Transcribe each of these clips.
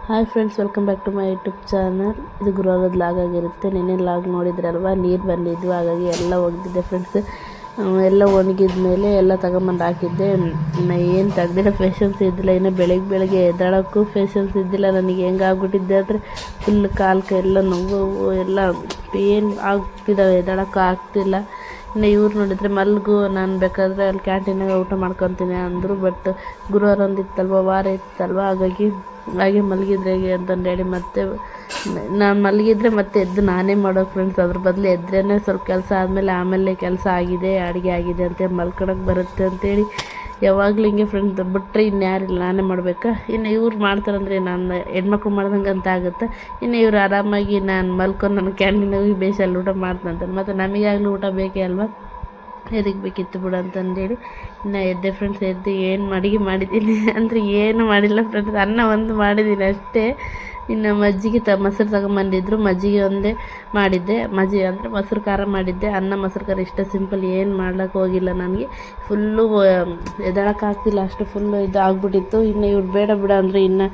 Hi friends, welcome back to my YouTube channel. ಇದು ಗುರುವಾರದ log ಆಗಿರುತ್ತೆ. ನಿನ್ನೆ ಲಾಗ್ ನೋಡಿದ್ರಲ್ವ, ನೀರು ಬಂದಿದ್ವು, ಹಾಗಾಗಿ ಎಲ್ಲ ಒಗೆದಿದ್ದೆ ಫ್ರೆಂಡ್ಸ್. ಎಲ್ಲ ಒಣಗಿದ ಮೇಲೆ ಎಲ್ಲ ತಗೊಂಬಂದು ಹಾಕಿದ್ದೆ. ಇನ್ನು ಏನು ತೆಗ್ದಿರೋ ಪೇಷನ್ಸ್ ಇದ್ದಿಲ್ಲ. ಇನ್ನು ಬೆಳಗ್ಗೆ ಎದ್ದಾಳೋಕ್ಕೂ ಪೇಷನ್ಸ್ ಇದ್ದಿಲ್ಲ ನನಗೆ. ಹೆಂಗಾಗ್ಬಿಟ್ಟಿದ್ದೆ ಅಂದರೆ ಫುಲ್ ಕಾಲು ಕೈ ಎಲ್ಲ ನೋವು ಎಲ್ಲ ಏನು ಆಗ್ತಿದ್ದಾವೆ, ಎದ್ದಾಳೋಕ್ಕೂ ಆಗ್ತಿಲ್ಲ. ಇನ್ನು ಇವ್ರು ನೋಡಿದರೆ ಮಲ್ಗು, ನಾನು ಬೇಕಾದರೆ ಅಲ್ಲಿ ಕ್ಯಾಂಟೀನಾಗ ಊಟ ಮಾಡ್ಕೊತೀನಿ ಅಂದರು. ಬಟ್ ಗುರುವಾರ ಒಂದಿತ್ತಲ್ವ, ವಾರ ಇತ್ತಲ್ವ, ಹಾಗೆ ಮಲಗಿದ್ರೆ ಹೇಗೆ ಅಂತಂದೇಳಿ ಮತ್ತೆ ನಾನು ಮಲಗಿದ್ರೆ ಮತ್ತೆ ಎದ್ದು ನಾನೇ ಮಾಡೋ ಫ್ರೆಂಡ್ಸ್. ಅದ್ರ ಬದಲು ಎದ್ರೇ ಸ್ವಲ್ಪ ಕೆಲಸ ಆಮೇಲೆ ಕೆಲಸ ಆಗಿದೆ, ಅಡುಗೆ ಆಗಿದೆ ಅಂತೇಳಿ ಮಲ್ಕೊಳಕ್ಕೆ ಬರುತ್ತೆ ಅಂತೇಳಿ ಯಾವಾಗಲೂ ಹಿಂಗೆ ಫ್ರೆಂಡ್ಸ್. ಬಿಟ್ಟರೆ ಇನ್ಯಾರಿಲ್ಲ, ನಾನೇ ಮಾಡಬೇಕಾ. ಇನ್ನು ಇವ್ರು ಮಾಡ್ತಾರಂದರೆ ನಾನು ಹೆಣ್ಮಕ್ಳು ಮಾಡ್ದಂಗೆ ಅಂತ ಆಗುತ್ತೆ. ಇನ್ನು ಇವ್ರು ಆರಾಮಾಗಿ ನಾನು ಮಲ್ಕೊಂಡು ನನ್ನ ಕ್ಯಾಂಟೀನಾಗ ಹೋಗಿ ಬೇಸಲ್ಲಿ ಊಟ ಮಾಡ್ತಂತಾರೆ. ಮತ್ತು ನಮಗಾಗಲೂ ಊಟ ಬೇಕೇ ಅಲ್ವಾ, ಎದಕ್ಕೆ ಬೇಕಿತ್ತು ಬಿಡು ಅಂತಂದೇಳಿ ಇನ್ನು ಎದ್ದೆ ಫ್ರೆಂಡ್ಸ್. ಎದ್ದು ಏನು ಅಡುಗೆ ಮಾಡಿದ್ದೀನಿ ಅಂದರೆ ಏನು ಮಾಡಿಲ್ಲ ಫ್ರೆಂಡ್ಸ್, ಅನ್ನ ಒಂದು ಮಾಡಿದ್ದೀನಿ ಅಷ್ಟೇ. ಇನ್ನು ಮಜ್ಜಿಗೆ ಮೊಸರು ತಗೊಂಬಂದಿದ್ರು, ಮಜ್ಜಿಗೆ ಒಂದೇ ಮಾಡಿದ್ದೆ. ಮಜ್ಜಿಗೆ ಅಂದರೆ ಮೊಸರು ಖಾರ ಮಾಡಿದ್ದೆ. ಅನ್ನ ಮೊಸರು ಖಾರ ಇಷ್ಟ ಸಿಂಪಲ್, ಏನು ಮಾಡ್ಲಿಕ್ಕೆ ಹೋಗಿಲ್ಲ ನನಗೆ. ಫುಲ್ಲು ಎದಳಕ್ಕಾಗ್ತಿಲ್ಲ, ಅಷ್ಟು ಫುಲ್ಲು ಇದು ಆಗ್ಬಿಟ್ಟಿತ್ತು. ಇನ್ನು ಇವ್ರು ಬೇಡ ಬಿಡ ಅಂದರೆ ಇನ್ನು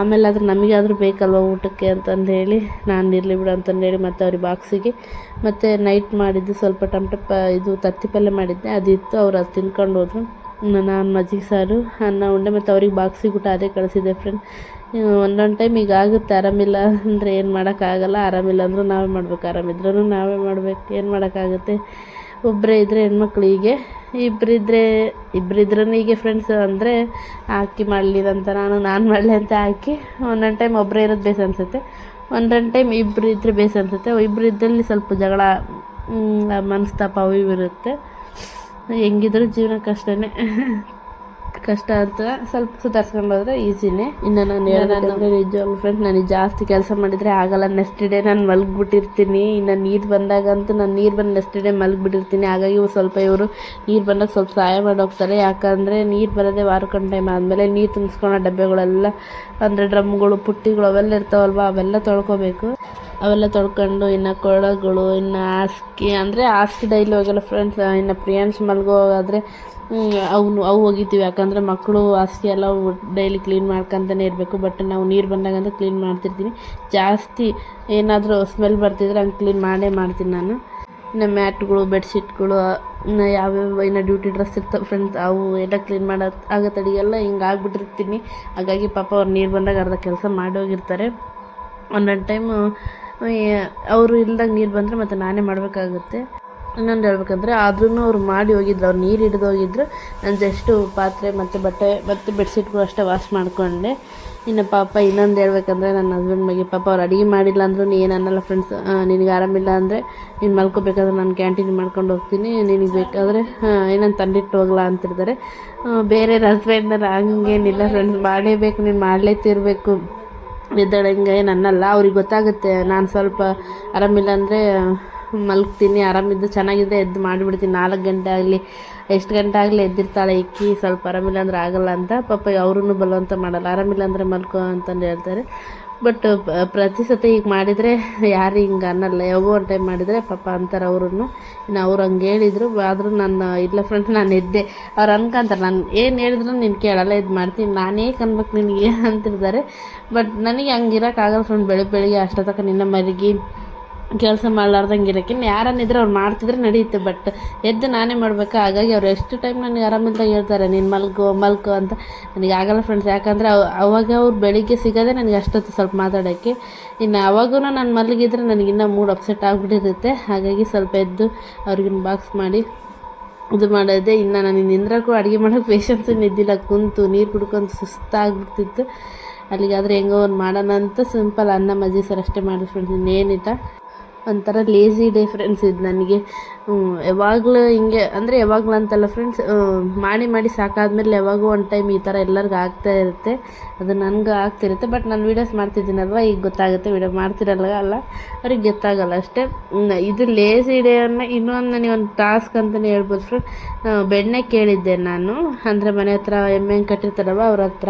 ಆಮೇಲಾದರೂ ನಮಗಾದರೂ ಬೇಕಲ್ವ ಊಟಕ್ಕೆ ಅಂತಂದು ಹೇಳಿ ನಾನು ಇರಲಿ ಬಿಡು ಅಂತಂದೇಳಿ ಮತ್ತು ಅವ್ರಿಗೆ ಬಾಕ್ಸಿಗೆ ಮತ್ತು ನೈಟ್ ಮಾಡಿದ್ದು ಸ್ವಲ್ಪ ಇದು ತತ್ತಿ ಪಲ್ಯ ಮಾಡಿದ್ದೆ, ಅದಿತ್ತು. ಅವ್ರು ಅದು ತಿನ್ಕೊಂಡು ಹೋದ್ರು. ನಾನು ಮಜ್ಜಿಗೆ ಸಾರು ಅನ್ನ ಉಂಡೆ ಮತ್ತು ಅವ್ರಿಗೆ ಬಾಕ್ಸಿಗೆ ಊಟ ಅದೇ ಕಳಿಸಿದ್ದೆ ಫ್ರೆಂಡ್. ಒಂದೊಂದು ಟೈಮ್ ಈಗ ಆಗುತ್ತೆ, ಆರಾಮಿಲ್ಲ ಅಂದರೆ ಏನು ಮಾಡೋಕ್ಕಾಗಲ್ಲ. ಆರಾಮಿಲ್ಲ ಅಂದರೂ ನಾವೇ ಮಾಡ್ಬೇಕು, ಆರಾಮಿದ್ರೂ ನಾವೇ ಮಾಡ್ಬೇಕು, ಏನು ಮಾಡೋಕ್ಕಾಗುತ್ತೆ. ಒಬ್ಬರೇ ಇದ್ದರೆ ಹೆಣ್ಮಕ್ಳು ಹೀಗೆ, ಇಬ್ಬರಿದ್ರೂ ಹೀಗೆ ಫ್ರೆಂಡ್ಸ್. ಅಂದರೆ ಹಾಕಿ ಮಾಡಲಿ ಅಂತ ನಾನು ಮಾಡಲಿ ಅಂತ ಹಾಕಿ ಒಂದೊಂದು ಟೈಮ್ ಒಬ್ಬರೇ ಇರೋದು ಬೇಸ್ ಅನಿಸುತ್ತೆ, ಒಂದೊಂದು ಟೈಮ್ ಇಬ್ಬರು ಇದ್ದರೆ ಬೇಸ್ ಅನಿಸುತ್ತೆ. ಇಬ್ಬರು ಇದ್ದಲ್ಲಿ ಸ್ವಲ್ಪ ಜಗಳ, ಮನಸ್ತಾಪ ಅವು ಇವು ಇರುತ್ತೆ. ಹೆಂಗಿದ್ರು ಜೀವನ ಕಷ್ಟನೇ. ಕಷ್ಟ ಅಂತ ಸ್ವಲ್ಪ ಸುಧಾರಿಸ್ಕೊಂಡು ಹೋದರೆ ಈಸಿನೇ. ಇನ್ನು ನಾನು ಹೇಳೋದಂದರೆ ನಿಜವಾಗ್ಲೂ ಫ್ರೆಂಡ್ಸ್, ನನಗೆ ಜಾಸ್ತಿ ಕೆಲಸ ಮಾಡಿದರೆ ಆಗಲ್ಲ. ನೆಕ್ಸ್ಟ್ ಡೇ ನಾನು ಮಲಗಿಬಿಟ್ಟಿರ್ತೀನಿ. ಇನ್ನು ನೀರು ಬಂದಾಗಂತೂ ನಾನು ನೀರು ಬಂದು ನೆಕ್ಸ್ಟ್ ಡೇ ಮಲಗಿಬಿಟ್ಟಿರ್ತೀನಿ. ಹಾಗಾಗಿ ಇವರು ನೀರು ಬಂದಾಗ ಸ್ವಲ್ಪ ಸಹಾಯ ಮಾಡಿ ಹೋಗ್ತಾರೆ. ಯಾಕಂದರೆ ನೀರು ಬರೋದೇ ವಾರಕ್ಕೊಂದು ಟೈಮ್ ಆದಮೇಲೆ ನೀರು ತುಂಬಿಸ್ಕೊಳ್ಳೋ ಡಬ್ಬೆಗಳೆಲ್ಲ ಅಂದರೆ ಡ್ರಮ್ಗಳು, ಪುಟ್ಟಿಗಳು ಅವೆಲ್ಲ ಇರ್ತಾವಲ್ವ, ಅವೆಲ್ಲ ತೊಳ್ಕೊಬೇಕು. ಅವೆಲ್ಲ ತೊಳ್ಕೊಂಡು ಇನ್ನು ಕೊಳಗಳು, ಇನ್ನು ಹಾಸಿಗೆ ಡೈಲಿ ಹೋಗಲ್ಲ ಫ್ರೆಂಡ್ಸ್. ಇನ್ನು ಪ್ರಿಯಾಂಶ್ ಮಲ್ಗೋಗಾದರೆ ಅವು ಹೋಗಿತೀವಿ. ಯಾಕಂದರೆ ಮಕ್ಕಳು ಹಾಸಿಗೆ ಎಲ್ಲ ಡೈಲಿ ಕ್ಲೀನ್ ಮಾಡ್ಕೊತಾನೆ ಇರಬೇಕು. ಬಟ್ ನಾವು ನೀರು ಬಂದಾಗಂತ ಕ್ಲೀನ್ ಮಾಡ್ತಿರ್ತೀನಿ. ಜಾಸ್ತಿ ಏನಾದರೂ ಸ್ಮೆಲ್ ಬರ್ತಿದ್ರೆ ಹಂಗೆ ಕ್ಲೀನ್ ಮಾಡ್ತೀನಿ ನಾನು. ಇನ್ನು ಮ್ಯಾಟ್ಗಳು, ಬೆಡ್ಶೀಟ್ಗಳು, ಇನ್ನು ಯಾವ್ಯಾವ ಇನ್ನು ಡ್ಯೂಟಿ ಡ್ರೆಸ್ ಇರ್ತವೆ ಫ್ರೆಂಡ್ಸ್, ಅವು ಎಲ್ಲ ಕ್ಲೀನ್ ಆಗತ್ತೆ. ಅಡಿಗೆಲ್ಲ ಹಿಂಗೆ ಆಗ್ಬಿಟ್ಟಿರ್ತೀನಿ. ಹಾಗಾಗಿ ಪಾಪ ಅವ್ರು ನೀರು ಬಂದಾಗ ಅರ್ಧ ಕೆಲಸ ಮಾಡಿ ಹೋಗಿರ್ತಾರೆ. ಒಂದೊಂದು ಟೈಮು ಅವರು ಇಲ್ದಾಗ ನೀರು ಬಂದರೆ ಮತ್ತು ನಾನೇ ಮಾಡಬೇಕಾಗುತ್ತೆ. ಇನ್ನೊಂದು ಹೇಳ್ಬೇಕಂದ್ರೆ ಆದ್ರೂ ಅವ್ರು ಮಾಡಿ ಹೋಗಿದ್ರು, ಅವ್ರು ನೀರು ಹಿಡಿದು ಹೋಗಿದ್ರು. ನಾನು ಜಸ್ಟು ಪಾತ್ರೆ ಮತ್ತು ಬಟ್ಟೆ ಮತ್ತು ಬೆಡ್ಶೀಟ್ಗಳು ಅಷ್ಟೇ ವಾಶ್ ಮಾಡಿಕೊಂಡೆ. ಇನ್ನು ಪಾಪ ಇನ್ನೊಂದು ಹೇಳ್ಬೇಕಂದ್ರೆ ನನ್ನ ಹಸ್ಬೆಂಡ್ ಬಗ್ಗೆ, ಪಾಪ ಅವ್ರು ಅಡುಗೆ ಮಾಡಿಲ್ಲ ಅಂದರೂ ಏನು ಅನ್ನಲ್ಲ ಫ್ರೆಂಡ್ಸ್. ನಿನಗೆ ಆರಾಮಿಲ್ಲ ಅಂದರೆ ನೀನು ಮಲ್ಕೋಬೇಕಾದ್ರೆ ನಾನು ಕ್ಯಾಂಟೀನ್ ಮಾಡ್ಕೊಂಡು ಹೋಗ್ತೀನಿ, ನಿನಗೆ ಬೇಕಾದರೆ ಏನಂತ ತಂದಿಟ್ಟು ಹೋಗ್ಲಾ ಅಂತಿರ್ತಾರೆ. ಬೇರೆ ಹಸ್ಬೆಂಡ್ನ ಹಂಗೇನಿಲ್ಲ ಫ್ರೆಂಡ್ಸ್, ಮಾಡಲೇಬೇಕು, ನೀನು ಮಾಡಲೇತಿರ್ಬೇಕು ಎದ್ದೇಳಂಗೆ ಏನು ಅನ್ನಲ್ಲ. ಅವ್ರಿಗೆ ಗೊತ್ತಾಗುತ್ತೆ ನಾನು ಸ್ವಲ್ಪ ಆರಾಮಿಲ್ಲ ಅಂದರೆ ಮಲ್ಗ್ತೀನಿ, ಆರಾಮಿದ್ದು ಚೆನ್ನಾಗಿದ್ದರೆ ಎದ್ದು ಮಾಡಿಬಿಡ್ತೀನಿ. 4 ಗಂಟೆ ಆಗಲಿ ಎಷ್ಟು ಗಂಟೆ ಆಗಲಿ ಎದ್ದಿರ್ತಾಳೆ ಇಕ್ಕಿ, ಸ್ವಲ್ಪ ಆರಾಮಿಲ್ಲ ಅಂದ್ರೆ ಆಗಲ್ಲ ಅಂತ. ಪಾಪ ಅವ್ರೂ ಬಲವಂತ ಮಾಡಲ್ಲ, ಆರಾಮಿಲ್ಲ ಅಂದರೆ ಮಲ್ಕೊ ಅಂತಂದು ಹೇಳ್ತಾರೆ. ಬಟ್ ಪ್ರತಿ ಸತಿ ಈಗ ಮಾಡಿದರೆ ಯಾರು ಹಿಂಗೆ ಅನ್ನಲ್ಲ. ಯಾವಾಗೋ ಒಂದು ಟೈಮ್ ಮಾಡಿದರೆ ಪಾಪ ಅಂತಾರೆ ಅವ್ರೂ. ಇನ್ನು ಅವ್ರು ಹಂಗೆ ಹೇಳಿದರು. ಆದರೂ ನಾನು ಇಲ್ಲ ಫ್ರೆಂಡ್ಸ್, ನಾನು ಎದ್ದೆ. ಅವ್ರು ಅನ್ಕೊಂತಾರೆ ನಾನು ಏನು ಹೇಳಿದ್ರು ನೀನು ಕೇಳಲ್ಲ, ಇದು ಮಾಡ್ತೀನಿ, ನಾನೇ ಅನ್ಬೇಕು ನಿನಗೆ ಅಂತಿರ್ತಾರೆ. ಬಟ್ ನನಗೆ ಹಂಗೆ ಇರೋಕ್ಕಾಗಲ್ಲ ಫ್ರೆಂಡ್. ಬೆಳಿಗ್ಗೆ ಅಷ್ಟೊತ್ತಕ ನಿನ್ನ ಮಲಗಿ ಕೆಲಸ ಮಾಡಲಾರ್ದಂಗೆ ಇರೋಕ್ಕೆ. ಇನ್ನು ಯಾರನ್ನಿದ್ರೆ ಅವ್ರು ಮಾಡ್ತಿದ್ರೆ ನಡೆಯುತ್ತೆ, ಬಟ್ ಎದ್ದು ನಾನೇ ಮಾಡಬೇಕಾ. ಹಾಗಾಗಿ ಅವ್ರು ಎಷ್ಟು ಟೈಮ್ ನನಗೆ ಆರಾಮಿಲ್ದಾಗ ಹೇಳ್ತಾರೆ ನೀನು ಮಲ್ಕೋ ಅಂತ. ನನಗೆ ಆಗಲ್ಲ ಫ್ರೆಂಡ್ಸ್. ಯಾಕಂದರೆ ಅವಾಗ ಅವ್ರು ಬೆಳಿಗ್ಗೆ ಸಿಗೋದೇ ನನಗೆ ಅಷ್ಟೊತ್ತು ಸ್ವಲ್ಪ ಮಾತಾಡೋಕ್ಕೆ. ಇನ್ನು ಅವಾಗೂ ನಾನು ಮಲಗಿದ್ರೆ ನನಗಿನ್ನೂ ಮೂಡ್ ಅಪ್ಸೆಟ್ ಆಗಿಬಿಟ್ಟಿರುತ್ತೆ. ಹಾಗಾಗಿ ಸ್ವಲ್ಪ ಎದ್ದು ಅವ್ರಿಗಿನ್ನ ಬಾಕ್ಸ್ ಮಾಡಿ ಇದು ಮಾಡೋದೆ. ಇನ್ನು ನನಗೆ ನಿಂದ್ರಕ್ಕೂ ಅಡುಗೆ ಮಾಡೋಕ್ಕೆ ಪೇಷನ್ಸ್ ಇದ್ದಿಲ್ಲ. ಕುಂತು ನೀರು ಕುಡ್ಕೊಂಡು ಸುಸ್ತಾಗ್ಬಿಡ್ತಿತ್ತು. ಅಲ್ಲಿಗಾದರೆ ಹೆಂಗೋ ಒಂದು ಮಾಡೋಣ ಅಂತ ಸಿಂಪಲ್ ಅನ್ನ ಮಜ್ಜಿಗೆ ಸಾರು ಅಷ್ಟೇ ಮಾಡಿ ಫ್ರೆಂಡ್ಸ್. ಇನ್ನೇನಿಲ್ಲ, ಒಂಥರ ಲೇಝಿ ಡೇ ಫ್ರೆಂಡ್ಸ್ ಇದು ನನಗೆ. ಯಾವಾಗಲೂ ಹಿಂಗೆ ಅಂದರೆ ಯಾವಾಗಲೂ ಅಂತಲ್ಲ ಫ್ರೆಂಡ್ಸ್, ಮಾಡಿ ಸಾಕಾದ್ಮೇಲೆ ಯಾವಾಗೂ ಒಂದು ಟೈಮ್ ಈ ಥರ ಎಲ್ಲರಿಗೂ ಆಗ್ತಾ ಇರುತ್ತೆ. ಅದು ನನಗೂ ಆಗ್ತಿರುತ್ತೆ. ಬಟ್ ನಾನು ವೀಡಿಯೋಸ್ ಮಾಡ್ತಿದ್ದೀನಲ್ವ, ಈಗ ಗೊತ್ತಾಗುತ್ತೆ. ವೀಡಿಯೋ ಮಾಡ್ತಿರಲ್ಲ ಅವ್ರಿಗೆ ಗೊತ್ತಾಗಲ್ಲ ಅಷ್ಟೇ. ಇದು ಲೇಝಿ ಡೇ ಅನ್ನೋ ಇನ್ನೊಂದು ನನಗೊಂದು ಟಾಸ್ಕ್ ಅಂತಲೇ ಹೇಳ್ಬೋದು ಫ್ರೆಂಡ್. ಬೆಣ್ಣೆ ಕೇಳಿದ್ದೆ ನಾನು, ಅಂದರೆ ಮನೆ ಹತ್ರ ಎಮ್ಮೆ ಕಟ್ಟಿರ್ತಾರಲ್ವ ಅವ್ರ ಹತ್ರ.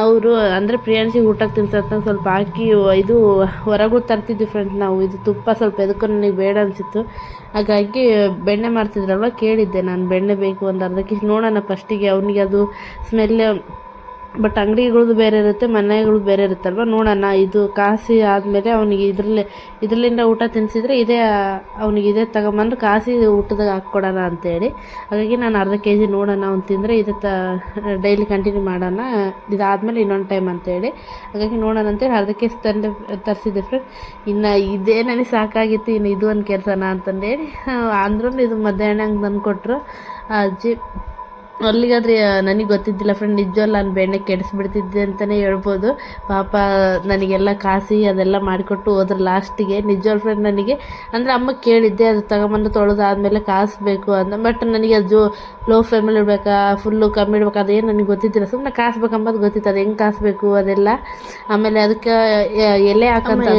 ಅವರು ಅಂದರೆ ಪ್ರಿಯಾಂಶಿಗೆ ಊಟಕ್ಕೆ ತಿನ್ಸೋತ್ತ ಸ್ವಲ್ಪ ಹಾಕಿ ಇದು ಹೊರಗೂ ತರ್ತಿದ್ವಿ ಫ್ರೆಂಡ್ಸ್ ನಾವು. ಇದು ತುಪ್ಪ ಸ್ವಲ್ಪ ಎದಕ್ಕೂ ನನಗೆ ಬೇಡ ಅನಿಸಿತ್ತು. ಹಾಗಾಗಿ ಬೆಣ್ಣೆ ಮಾಡ್ತಿದ್ರಲ್ವ, ಕೇಳಿದ್ದೆ ನಾನು ಬೆಣ್ಣೆ ಬೇಕು ಒಂದು ಅರ್ಧ ಕೆ ಜಿ. ನೋಡೋಣ ಫಸ್ಟಿಗೆ ಅವನಿಗೆ ಅದು ಸ್ಮೆಲ್ ಬಟ್ ಅಂಗಡಿಗಳದ್ದು ಬೇರೆ ಇರುತ್ತೆ, ಮನೆಗಳದ್ದು ಬೇರೆ ಇರುತ್ತಲ್ವ. ನೋಡೋಣ, ಇದು ಕಾಸಿ ಆದಮೇಲೆ ಅವನಿಗೆ ಇದರಲ್ಲಿಂದ ಊಟ ತಿನ್ನಿಸಿದ್ರೆ ಅವನಿಗೆ ಇದೇ ತಗೊಂಬಂದು ಕಾಸಿ ಊಟದಾಗ ಹಾಕ್ಕೊಡೋಣ ಅಂತೇಳಿ. ಹಾಗಾಗಿ ನಾನು ಅರ್ಧ ಕೆ ಜಿ ನೋಡೋಣ, ಅವ್ನು ತಿಂದರೆ ಇದೇ ಡೈಲಿ ಕಂಟಿನ್ಯೂ ಮಾಡೋಣ, ಇದಾದಮೇಲೆ ಇನ್ನೊಂದು ಟೈಮ್ ಅಂತೇಳಿ. ಹಾಗಾಗಿ ನೋಡೋಣ ಅಂತೇಳಿ ಅರ್ಧ ಕೆ ಜಿ ತರಿಸಿದ್ದೆ ಫ್ರೆಂಡ್. ಇನ್ನು ಇದೇ ನನಗೆ ಸಾಕಾಗಿತ್ತು, ಇನ್ನು ಇದು ಒಂದು ಕೆಲಸನ ಅಂತಂದೇಳಿ ಅಂದ್ರೂ ಇದು ಮಧ್ಯಾಹ್ನ ಹಂಗೆ ತಂದುಕೊಟ್ರು ಅಜ್ಜಿ. ಅಲ್ಲಿಗಾದ್ರೆ ನನಗೆ ಗೊತ್ತಿದ್ದಿಲ್ಲ ಫ್ರೆಂಡ್, ನಿಜವಲ್ಲ ನಾನು ಬೆಣ್ಣೆ ಕೆಡಿಸ್ಬಿಡ್ತಿದ್ದೆ ಅಂತಲೇ ಹೇಳ್ಬೋದು. ಪಾಪ ನನಗೆಲ್ಲ ಕಾಸಿ ಅದೆಲ್ಲ ಮಾಡಿಕೊಟ್ಟು ಹೋದ್ರೆ ಲಾಸ್ಟಿಗೆ. ನಿಜವಲ್ಲ ಫ್ರೆಂಡ್, ನನಗೆ ಅಂದರೆ ಅಮ್ಮ ಕೇಳಿದ್ದೆ ಅದು ತಗೊಂಬಂದು ತೊಳೆದಾದ್ಮೇಲೆ ಕಾಸಬೇಕು ಅಂತ. ಬಟ್ ನನಗೆ ಅದು ಲೋ ಫ್ಲೇಮಲ್ಲಿ ಇಡಬೇಕಾ ಫುಲ್ಲು ಕಮ್ಮಿ ಇಡ್ಬೇಕು ಅದೇನು ನನಗೆ ಗೊತ್ತಿದ್ದಿಲ್ಲ. ಸುಮ್ಮನೆ ಕಾಸ್ಬೇಕಂಬದು ಗೊತ್ತಿತ್ತು, ಅದು ಹೆಂಗೆ ಕಾಸಬೇಕು ಅದೆಲ್ಲ. ಆಮೇಲೆ ಅದಕ್ಕೆ ಎಲೆ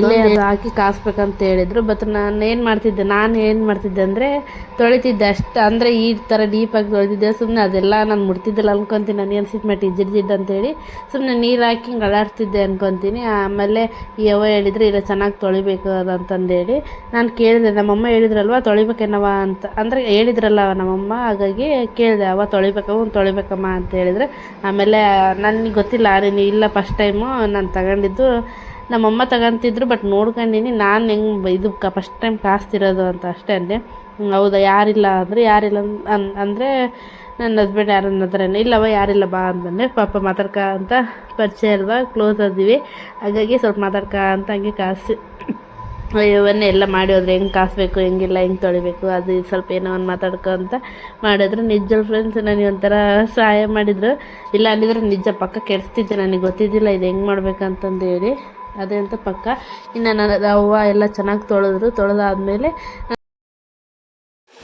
ಎಲೆ ಅದು ಹಾಕಿ ಕಾಸ್ಬೇಕಂತ ಹೇಳಿದರು. ಬಟ್ ನಾನು ಏನು ಮಾಡ್ತಿದ್ದೆ ಅಂದರೆ ತೊಳಿತಿದ್ದೆ ಅಷ್ಟು, ಅಂದರೆ ಈ ಥರ ಡೀಪಾಗಿ ತೊಳಿತಿದ್ದೆ. ಸುಮ್ಮನೆ ಅದೆಲ್ಲ ನಾನು ಮುಡ್ತಿದ್ದಿಲ್ಲ ಅನ್ಕೊತೀನಿ, ನನಗೆ ಅನ್ಸಿತ್ತು ಮಟ್ಟಿ ಜಿಡ್ ಅಂತೇಳಿ ಸುಮ್ಮನೆ ನೀರು ಹಾಕಿ ಹಿಂಗೆ ಅಳಾಡ್ತಿದ್ದೆ ಅನ್ಕೊತೀನಿ. ಆಮೇಲೆ ಯವ್ವ ಹೇಳಿದ್ರು ಇಲ್ಲ ಚೆನ್ನಾಗಿ ತೊಳಿಬೇಕು ಅದಂತಂದೇಳಿ ನಾನು ಕೇಳಿದೆ. ನಮ್ಮಮ್ಮ ಹೇಳಿದ್ರಲ್ವ ತೊಳಿಬೇಕೇನವ ಅಂತ, ಅಂದರೆ ಹೇಳಿದ್ರಲ್ಲ ನಮ್ಮಮ್ಮ, ಹಾಗಾಗಿ ಕೇಳಿದೆ ಅವ ತೊಳಿಬೇಕಮ್ಮ ಅಂತ ಹೇಳಿದ್ರೆ. ಆಮೇಲೆ ನನಗೆ ಗೊತ್ತಿಲ್ಲ, ಇಲ್ಲ ಫಸ್ಟ್ ಟೈಮು ನಾನು ತಗೊಂಡಿದ್ದು, ನಮ್ಮಮ್ಮ ತಗೊಂತಿದ್ರು. ಬಟ್ ನೋಡ್ಕೊಂಡಿನಿ ನಾನು ಹೆಂಗೆ ಇದು ಫಸ್ಟ್ ಟೈಮ್ ಕಾಸ್ತಿರೋದು ಅಂತ ಅಷ್ಟೇ ಅಂದೆ. ಹೌದಾ, ಯಾರಿಲ್ಲ ಅಂದರೆ ನನ್ನ ಹಸ್ಬೆಂಡ್ ಯಾರನ್ನ ಹತ್ರನೇ ಇಲ್ಲವ ಯಾರಿಲ್ಲ ಬಾ ಅಂತಂದರೆ. ಪಾಪ ಅಂತ ಪರಿಚಯ ಅಲ್ವಾ, ಕ್ಲೋಸ್ ಆದ್ದೀವಿ, ಹಾಗಾಗಿ ಸ್ವಲ್ಪ ಅಂತ ಹಂಗೆ ಕಾಸು ಇವನ್ನೇ ಎಲ್ಲ ಮಾಡಿ ಹೋದ್ರೆ ಹೆಂಗೆ ಕಾಸಬೇಕು, ಹೆಂಗಿಲ್ಲ, ಹೆಂಗೆ ತೊಳಿಬೇಕು, ಅದು ಸ್ವಲ್ಪ ಏನೋ ಒಂದು ಅಂತ ಮಾಡಿದ್ರು. ನಿಜ ಫ್ರೆಂಡ್ಸ್ ನನಗೆ ಒಂಥರ ಸಹಾಯ ಮಾಡಿದರು. ಇಲ್ಲ ಅಂದಿದ್ರೆ ನಿಜ ಪಕ್ಕ ಕೆಡಿಸ್ತಿದ್ದೆ, ನನಗೆ ಗೊತ್ತಿದ್ದಿಲ್ಲ ಇದು ಹೆಂಗೆ ಮಾಡ್ಬೇಕಂತಂದೇಳಿ. ಅದೇ ಅಂತ ಪಕ್ಕ. ಇನ್ನು ನನ್ನ ಅವ್ವ ಎಲ್ಲ ಚೆನ್ನಾಗಿ ತೊಳೆದಾದ್ಮೇಲೆ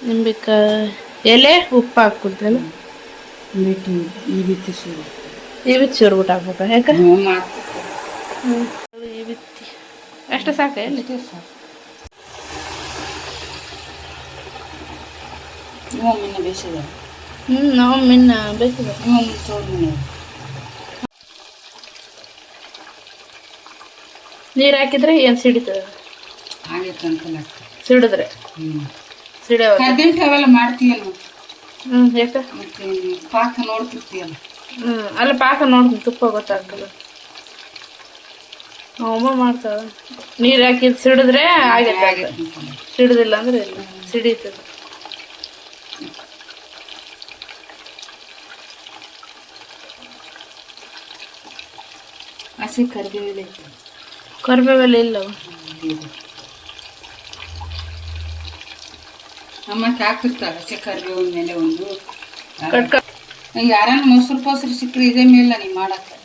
ನಿಂಬೆಕಾಯಿ ಎಲೆ ಉಪ್ಪು ಹಾಕ್ಬಿಡ್ತಲ್ಲ, ಈ ಬಿತ್ತಿ ಚೂರು ಊಟ ಹಾಕ್ಬೇಕು. ಯಾಕೆ ಈ ಬಿತ್ತಿ ಅಷ್ಟು ಸಾಕ ಎಲ್ಲಿ ಬೇಯಿಸಿದೆ. ನಾವು ಮಿನ್ನ ಬೇಯಿಸಿದೆ. ನೀರು ಹಾಕಿದ್ರೆ ಏನು ಸಿಡಿತದೆ? ಸಿಡಿದ್ರೆ ಅವೆಲ್ಲ ಮಾಡ್ತೀಯಲ್ಲ. ಯಾಕೆ ಪಾಕ ನೋಡ್ತಿರ್ತೀಯಲ್ಲ. ಅಲ್ಲ ಪಾಕ ನೋಡ್ತೀನಿ, ತುಪ್ಪ ಗೊತ್ತಾಗ್ತದೆ. ಅಮ್ಮ ಮಾಡ್ತಾವ. ನೀರು ಹಾಕಿ ಸಿಡಿದ್ರೆ ಆಗತ್ತೆ, ಸಿಡಿದಿಲ್ಲ ಅಂದ್ರೆ ಸಿಡೀತದೆ. ಹಸಿ ಕರಿಬೇವೆಲೆ ಇಲ್ಲವ ಅಮ್ಮಕ್ಕೆ ಹಾಕಿರ್ತಾರೆ. ಹಸಿ ಕರಿಬೇವಿನ ಮೇಲೆ ಒಂದು ಯಾರನ್ನ ಮೊಸರು ಸಿಕ್ಕರೆ ಇದೇ ಮೇಲ ನೀವು ಮಾಡಕ್ಕೆ.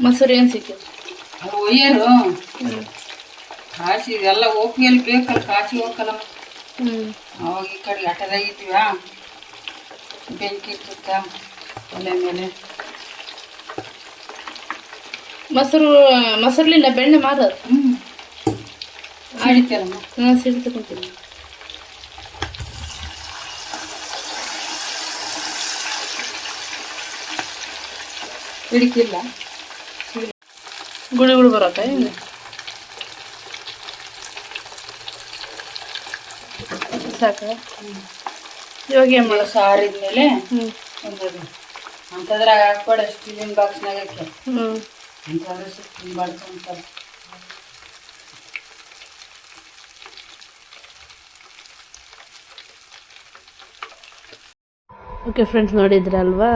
ಮೊಸರು ಏನು ಸಿಕ್ಕಿದೆ? ಅದು ಒಯ್ಯರು ಕಾಸಿ ಇದೆಲ್ಲ ಓಪಿಯಲ್ಲಿ ಬೇಕಲ್ಲ, ಕಾಸಿ ಹೋಗಲ್ಲ. ಅವಾಗ ಈ ಕಡೆ ಆಟದಾಗಿದ್ದೀವ, ಬೆಂಕಿ ಇರ್ತಕ್ಕ ಒಲೆ ಮೇಲೆ. ಮೊಸರ್ಲಿಲ್ಲ ಬೆಣ್ಣೆ ಮಾಡೋದು. ಸಿಡಿತಲ್ಲ, ಸಿಡ್ತಕೊಂತೀನಿ. ಹಿಡಿಕಿಲ್ಲ, ಗುಳಿ ಬರತ್ತ. ಸಾಕ ಇವಾಗ ಏನು ಮಾಡೋ? ಸಾರಿದ್ಮೇಲೆ ಒಂದು ಅಂತದ್ರಾಗ ಹಾಕ್ಬೇಡ, ಸ್ಟೀಲಿನ ಬಾಕ್ಸ್ನಾಗ ಹಾಕಿ ಅಂತಂದ್ರೆ ತಿನ್ಬಾರ್ದು ಅಂತಾರೆ. ಓಕೆ ಫ್ರೆಂಡ್ಸ್, ನೋಡಿದ್ರಲ್ವಾ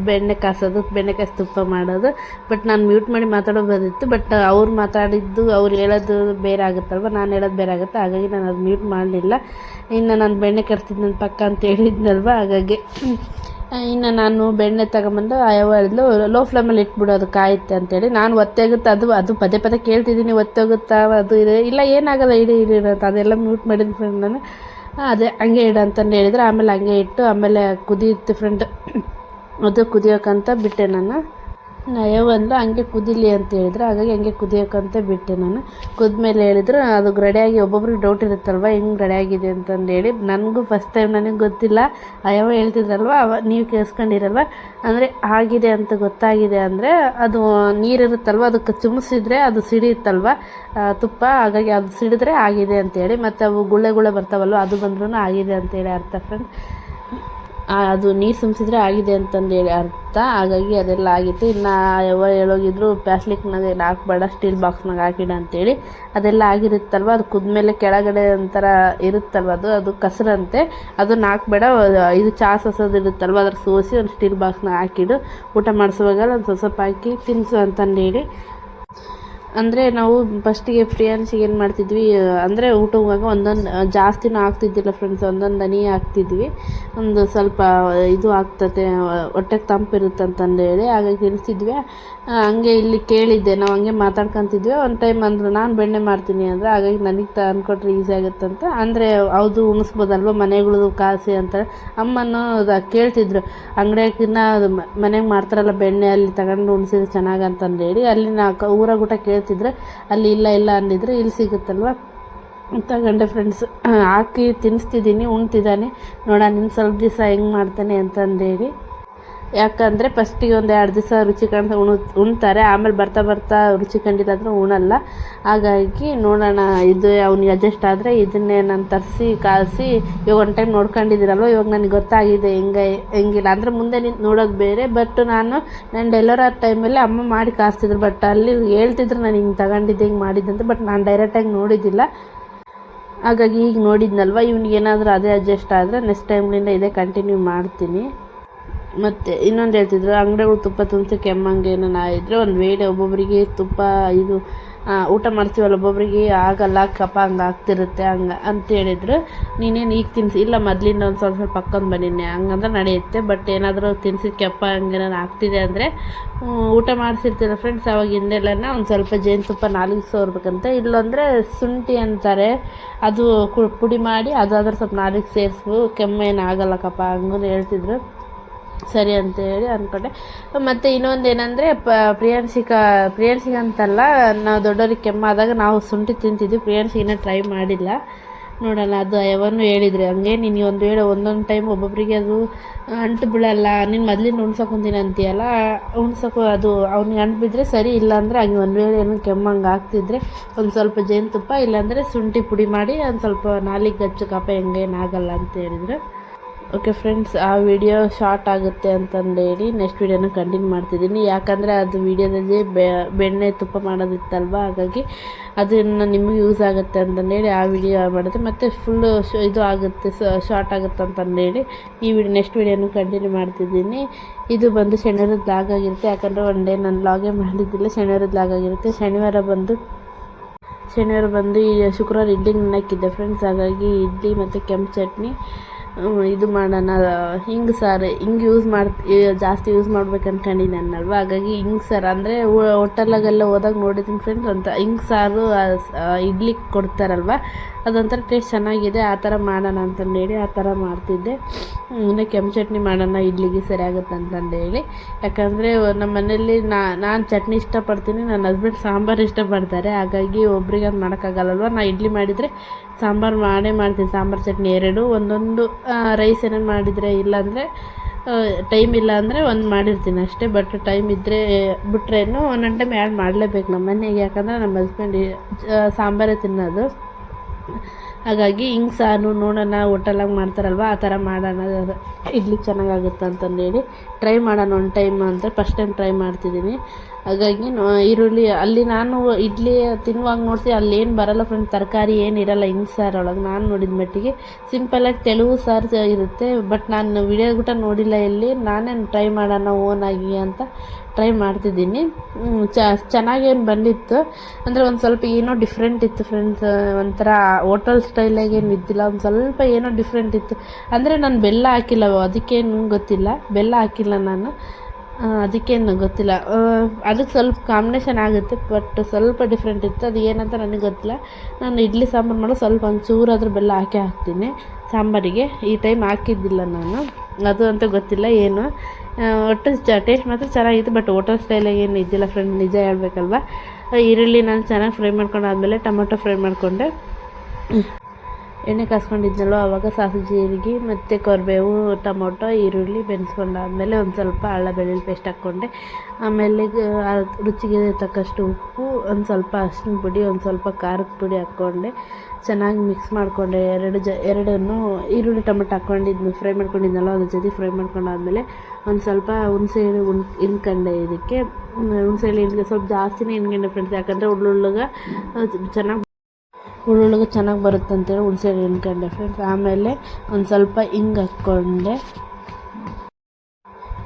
ಬೆಣ್ಣೆ ಕಾಸೋದು, ಬೆಣ್ಣೆ ಕಾಸಿ ತುಪ್ಪ ಮಾಡೋದು. ಬಟ್ ನಾನು ಮ್ಯೂಟ್ ಮಾಡಿ ಮಾತಾಡೋದಿತ್ತು. ಬಟ್ ಅವ್ರು ಮಾತಾಡಿದ್ದು, ಅವ್ರು ಹೇಳೋದು ಬೇರೆ ಆಗುತ್ತಲ್ವ, ನಾನು ಹೇಳೋದು ಬೇರೆ ಆಗುತ್ತೆ. ಹಾಗಾಗಿ ನಾನು ಅದು ಮ್ಯೂಟ್ ಮಾಡಲಿಲ್ಲ. ಇನ್ನು ನಾನು ಬೆಣ್ಣೆ ಕಟ್ತಿದ್ದು ನನ್ನ ಪಕ್ಕ ಅಂತ ಹೇಳಿದ್ನಲ್ವ, ಹಾಗಾಗಿ ಇನ್ನು ನಾನು ಬೆಣ್ಣೆ ತಗೊಂಬಂದು ಯಾವ ಹೇಳಿದ್ಲು ಲೋ ಫ್ಲೇಮಲ್ಲಿ ಇಟ್ಬಿಡು, ಅದು ಕಾಯುತ್ತೆ ಅಂತೇಳಿ. ನಾನು ಒತ್ತಾಗುತ್ತೆ, ಅದು ಪದೇ ಕೇಳ್ತಿದ್ದೀನಿ, ಒತ್ತೋಗುತ್ತಾ ಅದು ಇದೆ, ಇಲ್ಲ ಏನಾಗಲ್ಲ, ಇಡಿ ಅಂತ ಅದೆಲ್ಲ ಮ್ಯೂಟ್ ಮಾಡಿದ ಫ್ರೆಂಡ್ ನಾನು. ಅದೇ ಹಂಗೆ ಇಡು ಅಂತಂದು ಹೇಳಿದ್ರೆ, ಆಮೇಲೆ ಹಂಗೆ ಇಟ್ಟು ಆಮೇಲೆ ಕುದಿಯುತ್ತೆ ಫ್ರೆಂಡ್. ಅದು ಕುದಿಯೋಕ್ಕಂತ ಬಿಟ್ಟೆ ನಾನು. ಯಾವಂದ್ರೆ ಹಂಗೆ ಕುದಿಲಿ ಅಂತ ಹೇಳಿದ್ರು, ಹಾಗಾಗಿ ಹಂಗೆ ಕುದಿಯೋಕ್ಕಂತ ಬಿಟ್ಟೆ ನಾನು. ಕುದ್ಮೇಲೆ ಹೇಳಿದ್ರು ಅದು ರೆಡಿಯಾಗಿ, ಒಬ್ಬೊಬ್ರಿಗೆ ಡೌಟ್ ಇರುತ್ತಲ್ವ ಹೆಂಗೆ ರೆಡಿಯಾಗಿದೆ ಅಂತಂದೇಳಿ. ನನಗೂ ಫಸ್ಟ್ ಟೈಮ್ ನನಗೆ ಗೊತ್ತಿಲ್ಲ. ಯಾವ ಹೇಳ್ತಿದ್ರಲ್ವ ನೀವು ಕೇಳಿಸ್ಕೊಂಡಿರಲ್ವ, ಅಂದರೆ ಆಗಿದೆ ಅಂತ ಗೊತ್ತಾಗಿದೆ ಅಂದರೆ ಅದು ನೀರಿರುತ್ತಲ್ವ ಅದಕ್ಕೆ ಚುಮ್ಸಿದ್ರೆ ಅದು ಸಿಡಿಯುತ್ತಲ್ವ ತುಪ್ಪ, ಹಾಗಾಗಿ ಅದು ಸಿಡಿದ್ರೆ ಆಗಿದೆ ಅಂತೇಳಿ. ಮತ್ತು ಅವು ಗುಳ್ಳೆ ಬರ್ತಾವಲ್ವ ಅದು ಬಂದ್ರೂ ಆಗಿದೆ ಅಂತೇಳಿ ಅರ್ಥ ಫ್ರೆಂಡ್. ಅದು ನೀರು ತುಂಬಿಸಿದ್ರೆ ಆಗಿದೆ ಅಂತಂದೇಳಿ ಅರ್ಥ. ಹಾಗಾಗಿ ಅದೆಲ್ಲ ಆಗಿತ್ತು. ಇನ್ನು ಯಾವ ಹೇಳೋಗಿದ್ರು ಪ್ಲಾಸ್ಟಿಕ್ನಾಗ ಹಾಕ್ಬೇಡ, ಸ್ಟೀಲ್ ಬಾಕ್ಸ್ನಾಗ ಹಾಕಿಡ ಅಂತೇಳಿ. ಅದೆಲ್ಲ ಆಗಿರುತ್ತಲ್ವ, ಅದು ಕುದ್ಮೇಲೆ ಕೆಳಗಡೆ ಒಂಥರ ಇರುತ್ತಲ್ವ, ಅದು ಕಸರಂತೆ, ಅದನ್ನ ಹಾಕ್ಬೇಡ, ಇದು ಚಹಾ ಸೋಸೋದು ಇರುತ್ತಲ್ವ ಅದ್ರ ಸೋಸಿ ಒಂದು ಸ್ಟೀಲ್ ಬಾಕ್ಸ್ನಾಗ ಹಾಕಿಡು, ಊಟ ಮಾಡಿಸುವಾಗ ಒಂದು ಸ್ವಲ್ಪ ಹಾಕಿ ತಿನ್ನಿಸು ಅಂತಂದೇಳಿ. ಅಂದರೆ ನಾವು ಫಸ್ಟಿಗೆ ಪ್ರಿಯಾನ್ಸಿಗೆ ಏನು ಮಾಡ್ತಿದ್ವಿ ಅಂದರೆ ಊಟ ಹೋಗುವಾಗ ಒಂದೊಂದು ಜಾಸ್ತಿನೂ ಆಗ್ತಿದ್ದಿಲ್ಲ ಫ್ರೆಂಡ್ಸ್, ಒಂದೊಂದು ಹನಿ ಹಾಕ್ತಿದ್ವಿ. ಒಂದು ಸ್ವಲ್ಪ ಇದು ಆಗ್ತದೆ, ಹೊಟ್ಟೆಗೆ ತಂಪಿರುತ್ತೆ ಅಂತಂದೇಳಿ ಹಾಗಾಗಿ ತಿನ್ನಿಸ್ತಿದ್ವಿ. ಹಂಗೆ ಇಲ್ಲಿ ಕೇಳಿದ್ದೆ, ನಾವು ಹಂಗೆ ಮಾತಾಡ್ಕೊತಿದ್ವಿ. ಒಂದು ಟೈಮ್ ಅಂದರು ನಾನು ಬೆಣ್ಣೆ ಮಾಡ್ತೀನಿ ಅಂದರೆ, ಹಾಗಾಗಿ ನನಗೆ ತಂದ್ಕೊಟ್ರೆ ಈಸಿ ಆಗುತ್ತಂತ. ಅಂದರೆ ಹೌದು ಉಣಿಸ್ಬೋದಲ್ವ ಮನೆಗಳದು ಕಾಸಿ ಅಂತಾರೆ. ಅಮ್ಮನೂ ಕೇಳ್ತಿದ್ರು, ಅಂಗಡಿಯಾಗಿನ್ನ ಅದು ಮನೆಗೆ ಮಾಡ್ತಾರಲ್ಲ ಬೆಣ್ಣೆ, ಅಲ್ಲಿ ತಗೊಂಡು ಉಣಿಸಿದ್ರೆ ಚೆನ್ನಾಗಂತಂದೇಳಿ. ಅಲ್ಲಿ ಊರಾಗ ಊಟ ಕೇಳ್ತಿದ್ರೆ ಅಲ್ಲಿ ಇಲ್ಲ ಅಂದಿದ್ರೆ, ಇಲ್ಲಿ ಸಿಗುತ್ತಲ್ವ ತಗೊಂಡೆ ಫ್ರೆಂಡ್ಸ್. ಹಾಕಿ ತಿನ್ನಿಸ್ತಿದ್ದೀನಿ, ಉಣ್ತಿದ್ದಾನೆ. ನೋಡೋಣ ಇನ್ನು ಸ್ವಲ್ಪ ದಿವಸ ಹೆಂಗೆ ಮಾಡ್ತಾನೆ ಅಂತಂದೇಳಿ. ಯಾಕಂದರೆ ಫಸ್ಟಿಗೆ ಒಂದು 2 ದಿವಸ ರುಚಿ ಕಂಡು ಉಣ್ತಾರೆ, ಆಮೇಲೆ ಬರ್ತಾ ರುಚಿ ಕಂಡಿಲ್ಲ ಅಂದರೆ ಉಣಲ್ಲ. ಹಾಗಾಗಿ ನೋಡೋಣ, ಇದು ಅವ್ನಿಗೆ ಅಡ್ಜಸ್ಟ್ ಆದರೆ ಇದನ್ನೇ ನಾನು ತರಿಸಿ ಕಾಯಿಸಿ ಇವಾಗ ಒಂದು ಟೈಮ್ ನೋಡ್ಕೊಂಡಿದ್ದೀರಲ್ವ, ಇವಾಗ ನನಗೆ ಗೊತ್ತಾಗಿದೆ ಹೆಂಗಿಲ್ಲ ಅಂದರೆ ಮುಂದೆ ನಿಂತು ನೋಡೋದು ಬೇರೆ. ಬಟ್ ನಾನು ಡೆಲಿವರಿ ಆದ ಟೈಮಲ್ಲಿ ಅಮ್ಮ ಮಾಡಿ ಕಾಯಿಸ್ತಿದ್ರು, ಬಟ್ ಅಲ್ಲಿ ಹೇಳ್ತಿದ್ರು ನಾನು ಹಿಂಗೆ ತಗೊಂಡಿದ್ದೆ ಹಿಂಗೆ ಮಾಡಿದ್ದಂತೆ. ಬಟ್ ನಾನು ಡೈರೆಕ್ಟಾಗಿ ನೋಡಿದ್ದಿಲ್ಲ. ಹಾಗಾಗಿ ಈಗ ನೋಡಿದ್ನಲ್ವ, ಇವ್ನಿಗೆ ಏನಾದರೂ ಅದೇ ಅಡ್ಜಸ್ಟ್ ಆದರೆ ನೆಕ್ಸ್ಟ್ ಟೈಮ್ನಿಂದ ಇದೇ ಕಂಟಿನ್ಯೂ ಮಾಡ್ತೀನಿ. ಮತ್ತು ಇನ್ನೊಂದು ಹೇಳ್ತಿದ್ರು, ಅಂಗಡಿಗಳು ತುಪ್ಪ ತುಂಬಿಸಿ ಕೆಮ್ಮಂಗೆ ಏನೋ ಇದ್ದರೆ ಒಂದು ವೇಳೆ ಒಬ್ಬೊಬ್ಬರಿಗೆ ತುಪ್ಪ ಇದು ಊಟ ಮಾಡ್ತೀವಲ್ಲ ಒಬ್ಬೊಬ್ಬರಿಗೆ ಆಗಲ್ಲ, ಕಫ ಹಂಗೆ ಆಗ್ತಿರುತ್ತೆ ಹಂಗೆ ಅಂತ ಹೇಳಿದ್ರು. ನೀನೇನು ಈಗ ತಿನ್ನಿಸಿ, ಇಲ್ಲ ಮೊದಲಿಂದ ಒಂದು ಸ್ವಲ್ಪ ಹಾಕ್ಕೊಂಡು ಬಂದಿನಿ ಹಂಗಂದ್ರೆ ನಡೆಯುತ್ತೆ. ಬಟ್ ಏನಾದರೂ ತಿನ್ಸಿದ ಕೆಪ್ಪ ಹಂಗೆ ನಾನು ಆಗ್ತಿದೆ ಅಂದರೆ ಊಟ ಮಾಡಿಸಿರ್ತೀರ ಫ್ರೆಂಡ್ಸ್, ಅವಾಗ ಹಿಂದೆಲ್ಲನ ಒಂದು ಸ್ವಲ್ಪ ಜೇನುತುಪ್ಪ ನಾಲಿಗೆ ಸೋರ್ಬೇಕಂತ, ಇಲ್ಲಾಂದರೆ ಶುಂಠಿ ಅಂತಾರೆ, ಅದು ಪುಡಿ ಮಾಡಿ ಅದಾದ್ರೆ ಸ್ವಲ್ಪ ನಾಲಿಗೆ ಸೇರಿಸ್ಬು, ಕೆಮ್ಮು ಆಗಲ್ಲ ಕಪ್ಪ ಹಂಗೂ ಹೇಳ್ತಿದ್ರು. ಸರಿ ಅಂತ ಹೇಳಿ ಅಂದ್ಕೊಂಡೆ. ಮತ್ತು ಇನ್ನೊಂದು ಏನಂದರೆ ಪ್ರಿಯಾನ್ಸಿಗೆ ಅಂತಲ್ಲ, ನಾವು ದೊಡ್ಡವ್ರಿಗೆ ಕೆಮ್ಮಾದಾಗ ನಾವು ಶುಂಠಿ ತಿಂತಿದ್ವಿ. ಪ್ರಿಯಾನ್ಸಿಗೆ ಇನ್ನೂ ಟ್ರೈ ಮಾಡಿಲ್ಲ, ನೋಡೋಣ. ಅದು ಯಾವನ್ನೂ ಹೇಳಿದ್ರು ಹಂಗೆ, ನೀನು ಒಂದು ವೇಳೆ ಒಂದೊಂದು ಟೈಮ್ ಒಬ್ಬೊಬ್ಬರಿಗೆ ಅದು ಅಂಟು ಬೀಳಲ್ಲ, ನೀನು ಮೊದಲಿಂದ ಉಣ್ಸೋಕೊಂತೀನಿ ಅಂತೀಯಲ್ಲ, ಉಣ್ಸೋಕು ಅದು ಅವ್ನಿಗೆ ಅಂಟು ಬಿದ್ದರೆ ಸರಿ, ಇಲ್ಲಾಂದರೆ ಹಂಗೆ ಒಂದು ವೇಳೆ ಏನೋ ಕೆಮ್ಮಂಗೆ ಆಗ್ತಿದ್ರೆ ಒಂದು ಸ್ವಲ್ಪ ಜೇನುತುಪ್ಪ ಇಲ್ಲಾಂದರೆ ಶುಂಠಿ ಪುಡಿ ಮಾಡಿ ಒಂದು ಸ್ವಲ್ಪ ನಾಲಿಗೆ ಗಚ್ಚು ಕಫ ಹೆಂಗೇನಾಗಲ್ಲ ಅಂತ ಹೇಳಿದ್ರು. ಓಕೆ ಫ್ರೆಂಡ್ಸ್, ಆ ವಿಡಿಯೋ ಶಾರ್ಟ್ ಆಗುತ್ತೆ ಅಂತಂದೇಳಿ ನೆಕ್ಸ್ಟ್ ವಿಡಿಯೋನ ಕಂಟಿನ್ಯೂ ಮಾಡ್ತಿದ್ದೀನಿ. ಯಾಕಂದರೆ ಅದು ವಿಡಿಯೋದಲ್ಲಿ ಬೆಣ್ಣೆ ತುಪ್ಪ ಮಾಡೋದಿತ್ತಲ್ವ, ಹಾಗಾಗಿ ಅದನ್ನು ನಿಮಗೆ ಯೂಸ್ ಆಗುತ್ತೆ ಅಂತಂದೇಳಿ ಆ ವಿಡಿಯೋ ಮಾಡಿದೆ. ಮತ್ತು ಫುಲ್ಲು ಇದು ಆಗುತ್ತೆ, ಶಾರ್ಟ್ ಆಗುತ್ತೆ ಅಂತಂದೇಳಿ ಈ ನೆಕ್ಸ್ಟ್ ವಿಡಿಯೋನ ಕಂಟಿನ್ಯೂ ಮಾಡ್ತಿದ್ದೀನಿ. ಇದು ಬಂದು ಶನಿವಾರದ ಲಾಗ್ ಆಗಿರುತ್ತೆ, ಯಾಕಂದರೆ ಒನ್ ಡೇ ನಾನು ಲಾಗೇ ಮಾಡಿದ್ದಿಲ್ಲ, ಶನಿವಾರದ ಲಾಗ್ ಆಗಿರುತ್ತೆ. ಶನಿವಾರ ಬಂದು ಈ ಶುಕ್ರವಾರ ಇಡ್ಲಿ ಹಾಕಿದ್ದೆ ಫ್ರೆಂಡ್ಸ್, ಹಾಗಾಗಿ ಇಡ್ಲಿ ಮತ್ತು ಕೆಂಪು ಚಟ್ನಿ ಇದು ಮಾಡೋಣ. ಹಿಂಗೆ ಸಾರು ಹಿಂಗೆ ಜಾಸ್ತಿ ಯೂಸ್ ಮಾಡ್ಬೇಕು ಅನ್ಕೊಂಡಿದ್ದೆನಲ್ವ, ಹಾಗಾಗಿ ಹಿಂಗೆ ಸಾರು ಅಂದರೆ ಹೋಟೆಲಾಗೆಲ್ಲ ಹೋದಾಗ ನೋಡಿದ್ದೀನಿ ಫ್ರೆಂಡ್ಸ್, ಅಂತ ಹಿಂಗೆ ಸಾರು ಇಡ್ಲಿ ಕೊಡ್ತಾರಲ್ವ, ಅದೊಂಥರ ಟೇಸ್ಟ್ ಚೆನ್ನಾಗಿದೆ. ಆ ಥರ ಮಾಡೋಣ ಅಂತಂದೇಳಿ ಆ ಥರ ಮಾಡ್ತಿದ್ದೆ. ಇನ್ನು ಕೆಂಪು ಚಟ್ನಿ ಮಾಡೋಣ ಇಡ್ಲಿಗೆ ಸರಿ ಆಗುತ್ತೆ ಅಂತಂದೇಳಿ. ಯಾಕಂದರೆ ನಮ್ಮ ಮನೆಯಲ್ಲಿ ನಾನು ಚಟ್ನಿ ಇಷ್ಟಪಡ್ತೀನಿ, ನನ್ನ ಹಸ್ಬೆಂಡ್ ಸಾಂಬಾರು ಇಷ್ಟಪಡ್ತಾರೆ, ಹಾಗಾಗಿ ಒಬ್ರಿಗೆ ಅದು ಮಾಡೋಕ್ಕಾಗಲ್ಲಲ್ವ. ನಾನು ಇಡ್ಲಿ ಮಾಡಿದರೆ ಸಾಂಬಾರು ಮಾಡ್ತೀನಿ, ಸಾಂಬಾರು ಚಟ್ನಿ ಎರಡು, ಒಂದೊಂದು ರೈಸ್ ಏನೇನು ಮಾಡಿದರೆ, ಇಲ್ಲಾಂದರೆ ಟೈಮ್ ಇಲ್ಲ ಅಂದರೆ ಒಂದು ಮಾಡಿರ್ತೀನಿ ಅಷ್ಟೇ. ಬಟ್ ಟೈಮ್ ಇದ್ದರೆ ಬಿಟ್ರೇನು ಒಂದೊಂದು ಟೈಮ್ ಆ್ಯಡ್ ಮಾಡಲೇಬೇಕು ನಮ್ಮ ಮನೆಗೆ, ಯಾಕಂದರೆ ನಮ್ಮ ಹಸ್ಬೆಂಡ್ ಸಾಂಬಾರೇ ತಿನ್ನೋದು. ಹಾಗಾಗಿ ಹಿಂಗೆ ಸಾರು ನೋಡೋಣ, ಹೋಟೆಲಾಗಿ ಮಾಡ್ತಾರಲ್ವ ಆ ಥರ ಮಾಡೋಣ, ಇಡ್ಲಿ ಚೆನ್ನಾಗಾಗುತ್ತೆ ಅಂತಂದೇಳಿ ಟ್ರೈ ಮಾಡೋಣ ಒಂದು ಟೈಮ್ ಅಂತ ಫಸ್ಟ್ ಟೈಮ್ ಟ್ರೈ ಮಾಡ್ತಿದ್ದೀನಿ. ಹಾಗಾಗಿ ಈರುಳ್ಳಿ ಅಲ್ಲಿ ನಾನು ಇಡ್ಲಿ ತಿನ್ನುವಾಗ ನೋಡ್ತೀವಿ ಅಲ್ಲೇನು ಬರೋಲ್ಲ ಫ್ರೆಂಡ್ಸ್, ತರಕಾರಿ ಏನಿರಲ್ಲ ಹಿಂಗೆ ಸಾರೊಳಗೆ. ನಾನು ನೋಡಿದ ಮಟ್ಟಿಗೆ ಸಿಂಪಲಾಗಿ ತೆಳುವು ಸಾರು ಇರುತ್ತೆ. ಬಟ್ ನಾನು ವಿಡಿಯೋ ಕೂಡ ನೋಡಿಲ್ಲ ಎಲ್ಲಿ, ನಾನೇ ಟ್ರೈ ಮಾಡೋಣ ಓನಾಗಿ ಅಂತ ಟ್ರೈ ಮಾಡ್ತಿದ್ದೀನಿ. ಚೆನ್ನಾಗೇನು ಬಂದಿತ್ತು, ಅಂದರೆ ಒಂದು ಸ್ವಲ್ಪ ಏನೋ ಡಿಫ್ರೆಂಟ್ ಇತ್ತು ಫ್ರೆಂಡ್ಸ್, ಒಂಥರ ಹೋಟೆಲ್ ಸ್ಟೈಲಾಗೇನು ಇದ್ದಿಲ್ಲ, ಒಂದು ಸ್ವಲ್ಪ ಏನೋ ಡಿಫ್ರೆಂಟ್ ಇತ್ತು. ಅಂದರೆ ನಾನು ಬೆಲ್ಲ ಹಾಕಿಲ್ಲ, ಅದಕ್ಕೇನು ಗೊತ್ತಿಲ್ಲ, ಬೆಲ್ಲ ಹಾಕಿಲ್ಲ ನಾನು, ಅದಕ್ಕೇನು ಗೊತ್ತಿಲ್ಲ. ಅದಕ್ಕೆ ಸ್ವಲ್ಪ ಕಾಂಬಿನೇಷನ್ ಆಗುತ್ತೆ, ಬಟ್ ಸ್ವಲ್ಪ ಡಿಫ್ರೆಂಟ್ ಇತ್ತು. ಅದು ಏನಂತ ನನಗೆ ಗೊತ್ತಿಲ್ಲ. ನಾನು ಇಡ್ಲಿ ಸಾಂಬಾರು ಮಾಡೋ ಸ್ವಲ್ಪ ಒಂಚೂರಾದರೂ ಬೆಲ್ಲ ಹಾಕ್ತೀನಿ ಸಾಂಬಾರಿಗೆ. ಈ ಟೈಮ್ ಹಾಕಿದ್ದಿಲ್ಲ ನಾನು, ಅದು ಅಂತ ಗೊತ್ತಿಲ್ಲ ಏನು. ಒಟ್ಟು ಟೇಸ್ಟ್ ಮಾತ್ರ ಚೆನ್ನಾಗಿತ್ತು, ಬಟ್ ಹೋಟೆಲ್ ಸ್ಟೈಲಾಗಿ ಏನು ಇದ್ದಿಲ್ಲ ಫ್ರೆಂಡ್, ನಿಜ ಹೇಳ್ಬೇಕಲ್ವ. ಈರುಳ್ಳಿ ನಾನು ಚೆನ್ನಾಗಿ ಫ್ರೈ ಮಾಡ್ಕೊಂಡಾದ್ಮೇಲೆ ಟೊಮೊಟೊ ಫ್ರೈ ಮಾಡಿಕೊಂಡೆ. ಎಣ್ಣೆ ಕಾಸ್ಕೊಂಡಿದ್ನಲ್ಲೋ ಆವಾಗ ಸಾಸಿವೆ ಜೀರಿಗೆ ಮತ್ತು ಕರಿಬೇವು ಟೊಮೊಟೊ ಈರುಳ್ಳಿ ಬೆರೆಸ್ಕೊಂಡಾದ್ಮೇಲೆ ಒಂದು ಸ್ವಲ್ಪ ಅಲ್ಲ ಬೆಳ್ಳುಳ್ಳಿ ಪೇಸ್ಟ್ ಹಾಕ್ಕೊಂಡೆ. ಆಮೇಲೆ ರುಚಿಗೆ ತಕ್ಕಷ್ಟು ಉಪ್ಪು, ಒಂದು ಸ್ವಲ್ಪ ಅರಿಶಿನ ಪುಡಿ, ಒಂದು ಸ್ವಲ್ಪ ಖಾರದ ಪುಡಿ ಹಾಕ್ಕೊಂಡೆ. ಚೆನ್ನಾಗಿ ಮಿಕ್ಸ್ ಮಾಡಿಕೊಂಡೆ. ಎರಡನ್ನೂ ಈರುಳ್ಳಿ ಟೊಮೊಟೊ ಹಾಕ್ಕೊಂಡಿದ್ದು ಫ್ರೈ ಮಾಡ್ಕೊಂಡಿದ್ನಲ್ಲ ಅದ್ರ ಜೊತೆ ಫ್ರೈ ಮಾಡ್ಕೊಂಡಾದ್ಮೇಲೆ ಒಂದು ಸ್ವಲ್ಪ ಹುಣಸೆ ಹಿಂಡ್ಕೊಂಡೆ. ಇದಕ್ಕೆ ಹುಣಸೆ ಹಣ್ಣು ಸ್ವಲ್ಪ ಜಾಸ್ತಿನೇ ಹಿಂಡ್ಕೊಂಡೆ ಫ್ರೆಂಡ್ಸ್, ಯಾಕಂದರೆ ಉಳ್ಳುಳ್ಳಿಗೆ ಚೆನ್ನಾಗಿ ಬರುತ್ತೆ ಅಂತೇಳಿ ಹುಣಸೆ ಹಣ್ಣು ಹಿಂಡ್ಕೊಂಡೆ ಫ್ರೆಂಡ್ಸ್. ಆಮೇಲೆ ಒಂದು ಸ್ವಲ್ಪ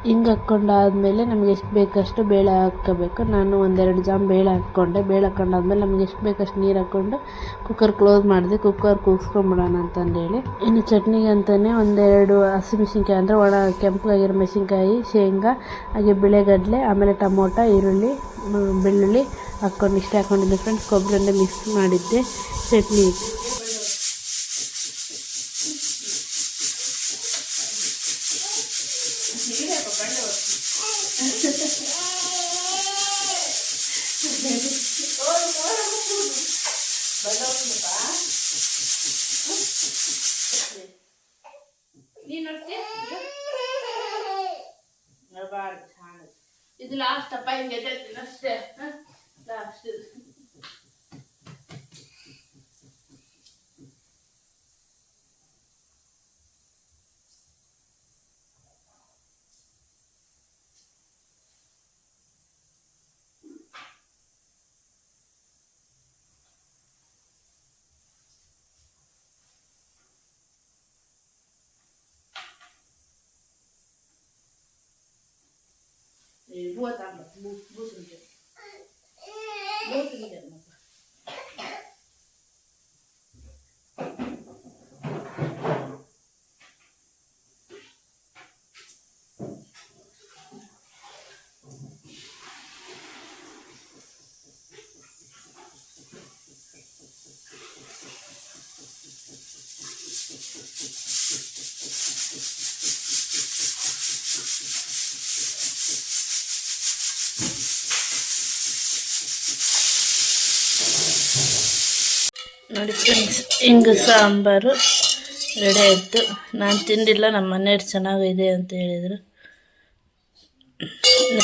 ಹಿಂಗೆ ಹಾಕ್ಕೊಂಡಾದ್ಮೇಲೆ ನಮಗೆ ಎಷ್ಟು ಬೇಕಷ್ಟು ಬೇಳೆ ಹಾಕ್ಕೋಬೇಕು. ನಾನು ಒಂದೆರಡು ಜಾಮ್ ಬೇಳೆ ಹಾಕ್ಕೊಂಡೆ. ಬೇಳೆ ಹಾಕ್ಕೊಂಡಾದ್ಮೇಲೆ ನಮಗೆ ಎಷ್ಟು ಬೇಕಷ್ಟು ನೀರು ಹಾಕ್ಕೊಂಡು ಕುಕ್ಕರ್ ಕ್ಲೋಸ್ ಮಾಡಿದೆ. ಕುಕ್ಕರ್ ಕೂಗಿಸ್ಕೊಂಬಿಡೋಣ ಅಂತಂದೇಳಿ. ಇನ್ನು ಚಟ್ನಿಗೆ ಅಂತಲೇ ಒಂದೆರಡು ಹಸಿಮೆಣ್ಸಿನ್ಕಾಯಿ ಅಂದರೆ ಒಣ ಕೆಂಪಗಾಗಿರೋ ಮೆಣಸಿನ್ಕಾಯಿ, ಶೇಂಗಾ, ಹಾಗೆ ಬಿಳೆಗಡಲೆ, ಆಮೇಲೆ ಟೊಮೊಟೊ, ಈರುಳ್ಳಿ, ಬೆಳ್ಳುಳ್ಳಿ ಹಾಕ್ಕೊಂಡು ಇಷ್ಟೇ ಹಾಕ್ಕೊಂಡಿದ್ದೆ ಫ್ರೆಂಡ್ಸ್. ಕೊಬ್ಬರಿ ಎಣ್ಣೆ ಮಿಕ್ಸ್ ಮಾಡಿದ್ದೆ ಚಟ್ನಿ. ಇದು ಲಾಸ್ಟ್ ಅಪ್ಪ, ಹಿಂಗೆ ಅಷ್ಟೇ last. Buat apa? Bu sendiri. ನೋಡಿ ಫ್ರೆಂಡ್ಸ್, ಹಿಂಗೆ ಸಾಂಬಾರು ರೆಡಿ ಆಯಿತು. ನಾನು ತಿಂದಿಲ್ಲ, ನಮ್ಮ ಮನೆಯವ್ರು ಚೆನ್ನಾಗಿದೆ ಅಂತ ಹೇಳಿದರು.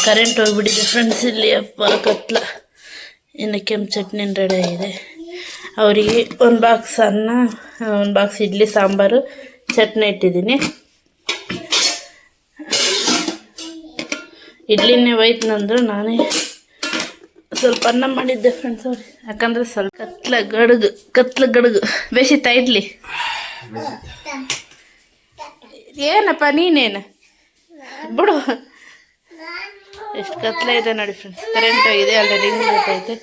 ಕರೆಂಟ್ ಹೋಗಿಬಿಟ್ಟಿದೆ ಫ್ರೆಂಡ್ಸ್ ಇಲ್ಲಿ. ಅಪ್ಪ ಕತ್ಲ. ಇನ್ನು ಕೆಂಪು ಚಟ್ನಿ ರೆಡಿ ಆಗಿದೆ. ಅವರಿಗೆ ಒಂದು ಬಾಕ್ಸ್ ಅನ್ನ, ಒಂದು ಬಾಕ್ಸ್ ಇಡ್ಲಿ ಸಾಂಬಾರು ಚಟ್ನಿ ಇಟ್ಟಿದ್ದೀನಿ. ಇಡ್ಲಿನೇ ಒಯ್ತನಂದ್ರು, ನಾನೇ ಸ್ವಲ್ಪ ಅನ್ನ ಮಾಡಿದ್ದೆ ಫ್ರೆಂಡ್ಸ್ ಅವ್ರಿ. ಯಾಕಂದರೆ ಸ್ವಲ್ಪ ಕತ್ಲ ಗಡುಗು ಬೇಸಿತ್ತ ಇಡ್ಲಿ. ಏನಪ್ಪ ನೀನೇನು ಬಿಡು. ಎಷ್ಟು ಕತ್ಲ ಇದೆ ನೋಡಿ ಫ್ರೆಂಡ್ಸ್. ಕರೆಂಟ್ ಹೋಗಿದೆ, ಆಲ್ರೆಡಿ ರಿಂಗ್ ಐತೆ.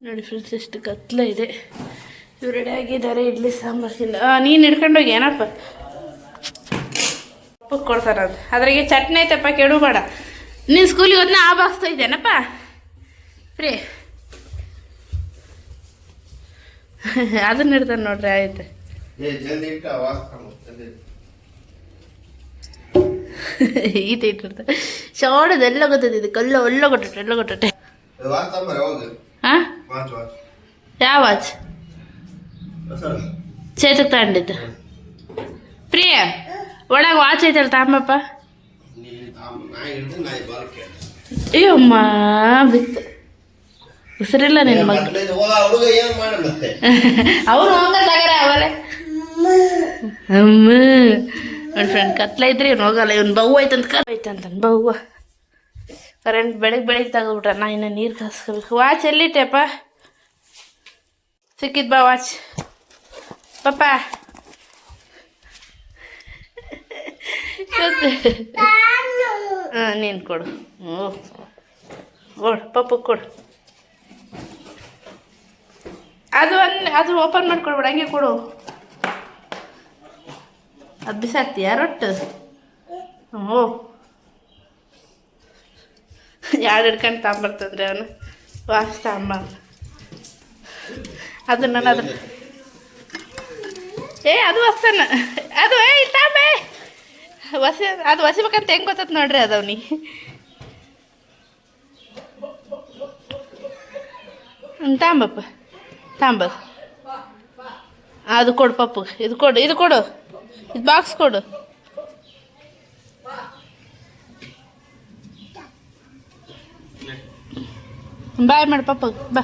ನೋಡಿ ಫ್ರೆಂಡ್ಸ್, ಎಷ್ಟು ಕತ್ಲ ಇದೆ. ಇವ್ರು ರೆಡಿ ಆಗಿದ್ದಾರೆ ಇಡ್ಲಿ ಸಾಂಬಾರು ತಿಂದ. ನೀನು ಹಿಡ್ಕೊಂಡೋಗಿ ಏನಪ್ಪ ಕೊಡ್ತಾರ. ಅದು ಅದ್ರಾಗೆ ಚಟ್ನಿ ಐತಪ್ಪ, ಕೆಡಬೇಡ. ನೀನು ಸ್ಕೂಲಿಗೆ ಹೋದ್ನ ಆ ಬಾಕ್ಸ್ ತೊಯ್ತೇನಪ್ಪ ಫ್ರೀ. ಅದನ್ನ ಇಡ್ತಾನೆ ನೋಡ್ರಿ. ಆಯ್ತು, ಈತ ಇಟ್ಟಿರ್ತಾರೆ. ಶಾಡೋದು ಎಲ್ಲ ಗೊತ್ತೈತಿ. ಇದು ಕಲ್ಲು ಎಲ್ಲ ಕೊಟ್ಟೆ ಹಾಂ. ಯಾವ ವಾಚ್ ಚೇತಕ್ಕೆ ತಗೊಂಡಿದ್ದು? ಪ್ರಿಯ ಒಳಗೆ ವಾಚ್ ಐತಲ್ಲ ತಾಂಬಪ್ಪ. ಅಯ್ಯಮ್ಮ ಬಿತ್ತು ಉಸಿರಿಲ್ಲ ನಿನ್ನ ಮಗ. ಅವನು ಹೋಗಲ್ಲಾಗ್ಯಾರ ಅವಲೇ. ಅಮ್ಮ ನನ್ನ ಫ್ರೆಂಡ್ ಕತ್ಲ ಇದ್ರೆ ಇವ್ನು ಹೋಗಲ್ಲ. ಇವ್ನು ಬವ್ವ ಐತಂತ ಬವ್ವ. ಕರೆಂಟ್ ಬೆಳಗ್ಗೆ ತಗೋಬಿಟ್ರ. ನಾ ಇನ್ನು ನೀರು ಕಾಸ್ಕೋಬೇಕು. ವಾಚ್ ಎಲ್ಲಿಟ್ಟೆಪ್ಪ? ಸಿಕ್ಕಿದ್ ಬಾ ವಾಚ್ ಪಪ್ಪ. ಹಾಂ, ನೀನು ಕೊಡು. ಕೊಡು ಪಪ್ಪ ಕೊಡು. ಅದು ಓಪನ್ ಮಾಡ್ಕೊಡ್ಬೇಡ, ಹಂಗೆ ಕೊಡು. ಅದು ಬಿಸಾಕ್ತೀಯ ರೊಟ್ಟು? ಹ್ಞೂ, ಎರಡು ಹಿಡ್ಕೊಂಡು ತಗೊಂಬರ್ತಂದ್ರೆ ಅವನು ವಾಚ್ ತಗೊಂಬ. ಅದು ನಾನು ಅದು ಅದು ಹೊಸ್ತಾನ. ಅದು ತಾಂಬೆ ಅದು ಹೊಸಿಬೇಕಂತ ಹೆಂಗೆ ಗೊತ್ತತ್ ನೋಡ್ರಿ. ಅದವನಿ ತಾಂಬಪ್ಪ ತಾಂಬ ಅದು ಕೊಡು ಪಪ್ಪು, ಇದು ಕೊಡು ಇದು ಬಾಕ್ಸ್ ಕೊಡು. ಬಾಯ್ ಮಾಡಿ ಪಪ್ಪ ಬಾ.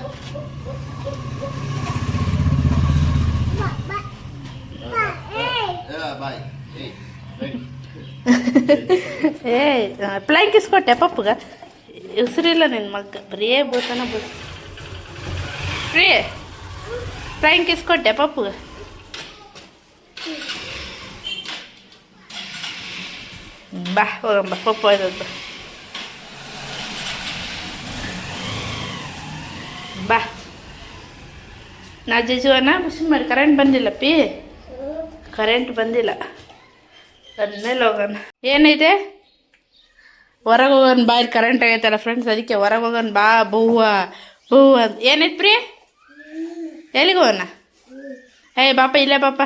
ಏ ಪ್ಲೈನ್ ಕಿಸ್ ಕೊಟ್ಟೆ ಪಪ್ಪಗ, ಉಸಿರಿಲ್ಲ ನಿನ್ನ ಮಗ, ಬರೀ ಬೋತಾನ ಬೋತ. ಫ್ಲೈನ್ ಕಿಸ್ ಕೊಟ್ಟೆ ಪಪ್ಪಗ. ಬಾ ಹೋಗಂಬ ಪಪ್ಪ ಇರೋದು ಬಾ. ನಾ ಜಜ್ವನ ಬಿಸಿ ಮಾಡಿ, ಕರೆಂಟ್ ಬಂದಿಲ್ಲ ಪಿ, ಕರೆಂಟ್ ಬಂದಿಲ್ಲ, ಬಂದ್ಮೇಲೆ ಹೋಗೋಣ. ಏನೈತೆ ಹೊರಗೆ ಹೋಗೋಣ ಬಾ, ಇಲ್ಲಿ ಕರೆಂಟ್ ಆಗೈತಲ್ಲ ಫ್ರೆಂಡ್ಸ್, ಅದಕ್ಕೆ ಹೊರಗೆ ಹೋಗೋಣ ಬಾ. ಬೂವ ಅಂತ ಏನೈತೆ ಪ್ರೀ, ಎಲ್ಲಿಗೆ ಹೋಗೋಣ? ಏಯ್ ಬಾಪ ಇಲ್ಲೇ ಬಾಪ,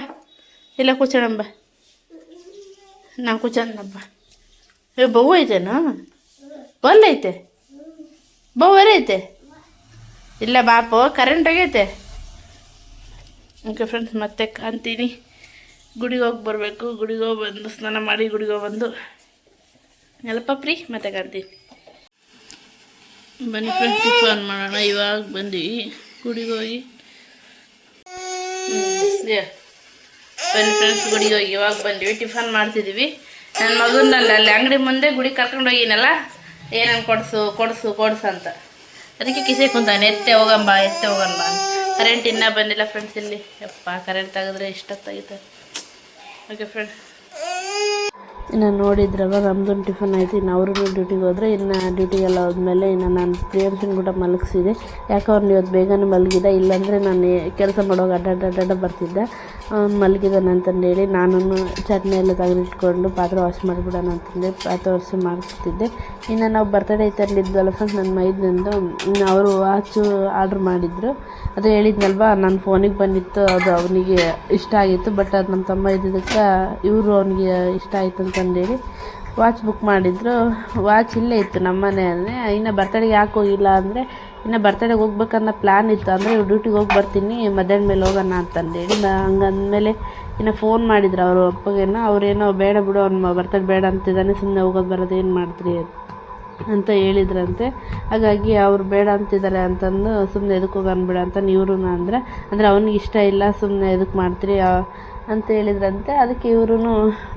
ಇಲ್ಲ ಕೂಚೋಣಂಬ, ನಾ ಕೂಚೋಣಪ್ಪ. ಬೌ ಐತೇನು? ಬಲ್ ಐತೆ, ಬೌವರ ಐತೆ, ಇಲ್ಲ ಬಾಪು ಕರೆಂಟ್ ಆಗೈತೆ. ಓಕೆ ಫ್ರೆಂಡ್ಸ್, ಮತ್ತೆ ಕಾಣ್ತೀನಿ. ಗುಡಿಗೆ ಹೋಗಿ ಬರಬೇಕು, ಗುಡಿಗೆ ಹೋಗಿ ಬಂದು ಸ್ನಾನ ಮಾಡಿ ಗುಡಿಗೆ ಹೋಗಿ ಬಂದು ಎಲ್ಲಪ್ಪ ಫ್ರೀ ಮತ್ತೆ ಕಾಣ್ತೀನಿ. ಬನ್ನಿ ಫ್ರೆಂಡ್ಸ್, ಟಿಫನ್ ಮಾಡೋಣ. ಇವಾಗ ಬಂದ್ವಿ ಗುಡಿಗೆ ಹೋಗಿ. ಬನ್ನಿ ಫ್ರೆಂಡ್ಸ್, ಗುಡಿಗೆ ಹೋಗಿ ಇವಾಗ ಬಂದ್ವಿ, ಟಿಫನ್ ಮಾಡ್ತಿದ್ದೀವಿ. ನನ್ನ ಮಗನಲ್ಲ ಅಲ್ಲಿ ಅಂಗಡಿ ಮುಂದೆ ಗುಡಿ ಕರ್ಕೊಂಡು ಹೋಗಿನಲ್ಲ, ಏನನ್ನು ಕೊಡ್ಸು ಅಂತ, ಅದಕ್ಕೆ ಕಿಸೆ ಕುಂತಾನೆ, ಎತ್ತೆ ಹೋಗಂಬ ಕರೆಂಟ್ ಇನ್ನೂ ಬಂದಿಲ್ಲ ಫ್ರೆಂಡ್ಸ್. ಇಲ್ಲಿ ಯಪ್ಪ ಕರೆಂಟ್ ತೆಗೆದ್ರೆ ಇಷ್ಟೊತ್ತಾಗಿತ್ತು. ಓಕೆ ಫ್ರೆಂಡ್ಸ್, ಇನ್ನು ನೋಡಿದ್ರಲ್ಲ ನಮ್ದೊಂದು ಟಿಫನ್ ಆಯಿತು. ಇನ್ನು ಅವರು ಡ್ಯೂಟಿಗೆ ಹೋದರೆ, ಇನ್ನು ಡ್ಯೂಟಿಗೆಲ್ಲ ಹೋದ್ಮೇಲೆ ಇನ್ನು ನಾನು ಪ್ರಿಯರ್ಷನ್ ಕೂಡ ಮಲಗಿಸಿದೆ. ಯಾಕೆ ಅವ್ರನ್ನ ಇವತ್ತು ಬೇಗನೆ ಮಲಗಿದ, ಇಲ್ಲಾಂದರೆ ನಾನು ಕೆಲಸ ಮಾಡುವಾಗ ಅಡ್ಡ ಬರ್ತಿದ್ದೆ. ಅವ್ನು ಮಲಗಿದಾನೆ ಅಂತಂದೇಳಿ ನಾನು ಚಟ್ನಿ ಎಲ್ಲ ತೆಗೆದಿಟ್ಕೊಂಡು ಪಾತ್ರೆ ವಾಶ್ ಮಾಡಿಬಿಡೋಣ ಅಂತಂದೆ ಪಾತ್ರೆ ವಾಶ್ ಮಾಡ್ತಿದ್ದೆ. ಇನ್ನು ನಾವು ಬರ್ತಡೇ ಇತ್ತಲ್ಲಿದ್ದಲ್ಲ ಫ್ರೆಂಡ್ಸ್, ನನ್ನ ಮೈದ್ನಂದು ಅವರು ವಾಚು ಆರ್ಡ್ರ್ ಮಾಡಿದ್ರು. ಅದು ಹೇಳಿದ್ನಲ್ವ, ನನ್ನ ಫೋನಿಗೆ ಬಂದಿತ್ತು, ಅದು ಅವನಿಗೆ ಇಷ್ಟ ಆಗಿತ್ತು. ಬಟ್ ಅದು ನಮ್ಮ ತಮ್ಮ ಇದ್ದಿದ್ದಕ್ಕೆ ಅವನಿಗೆ ಇಷ್ಟ ಆಯಿತು ಅಂತಂದೇಳಿ ವಾಚ್ ಬುಕ್ ಮಾಡಿದ್ರು. ವಾಚ್ ಇಲ್ಲೇ ಇತ್ತು ನಮ್ಮ ಮನೆಯಲ್ಲೇ. ಇನ್ನು ಬರ್ತಡೆಗೆ ಯಾಕೆ ಹೋಗಿಲ್ಲ ಅಂದರೆ, ಇನ್ನು ಬರ್ತಡೆಗೆ ಹೋಗ್ಬೇಕನ್ನೋ ಪ್ಲ್ಯಾನ್ ಇತ್ತು. ಅಂದರೆ ಡ್ಯೂಟಿಗೆ ಹೋಗಿ ಬರ್ತೀನಿ, ಮಧ್ಯಾಹ್ನ ಮೇಲೆ ಹೋಗೋಣ ಅಂತಂದೇಳಿ. ಹಂಗಂದಮೇಲೆ ಇನ್ನು ಫೋನ್ ಮಾಡಿದ್ರು ಅವರು ಅಪ್ಪಗೇನೋ, ಅವರೇನೋ ಬೇಡ ಬಿಡು ಅವ್ನು ಬರ್ತಡೆ ಬೇಡ ಅಂತಿದ್ದಾನೆ, ಸುಮ್ಮನೆ ಹೋಗೋದು ಬರೋದು ಏನು ಮಾಡ್ತೀರಿ ಅಂತ ಹೇಳಿದ್ರಂತೆ. ಹಾಗಾಗಿ ಅವ್ರು ಬೇಡ ಅಂತಿದ್ದಾರೆ ಅಂತಂದು ಸುಮ್ಮನೆ ಎದಕ್ಕೆ ಹೋಗೋಣ ಬಿಡ ಅಂತ ಇವರು ಅಂದರೆ ಅವನಿಗೆ ಇಷ್ಟ ಇಲ್ಲ, ಸುಮ್ಮನೆ ಎದಕ್ಕೆ ಮಾಡ್ತೀರಿ ಅಂತ ಹೇಳಿದ್ರಂತೆ. ಅದಕ್ಕೆ ಇವರು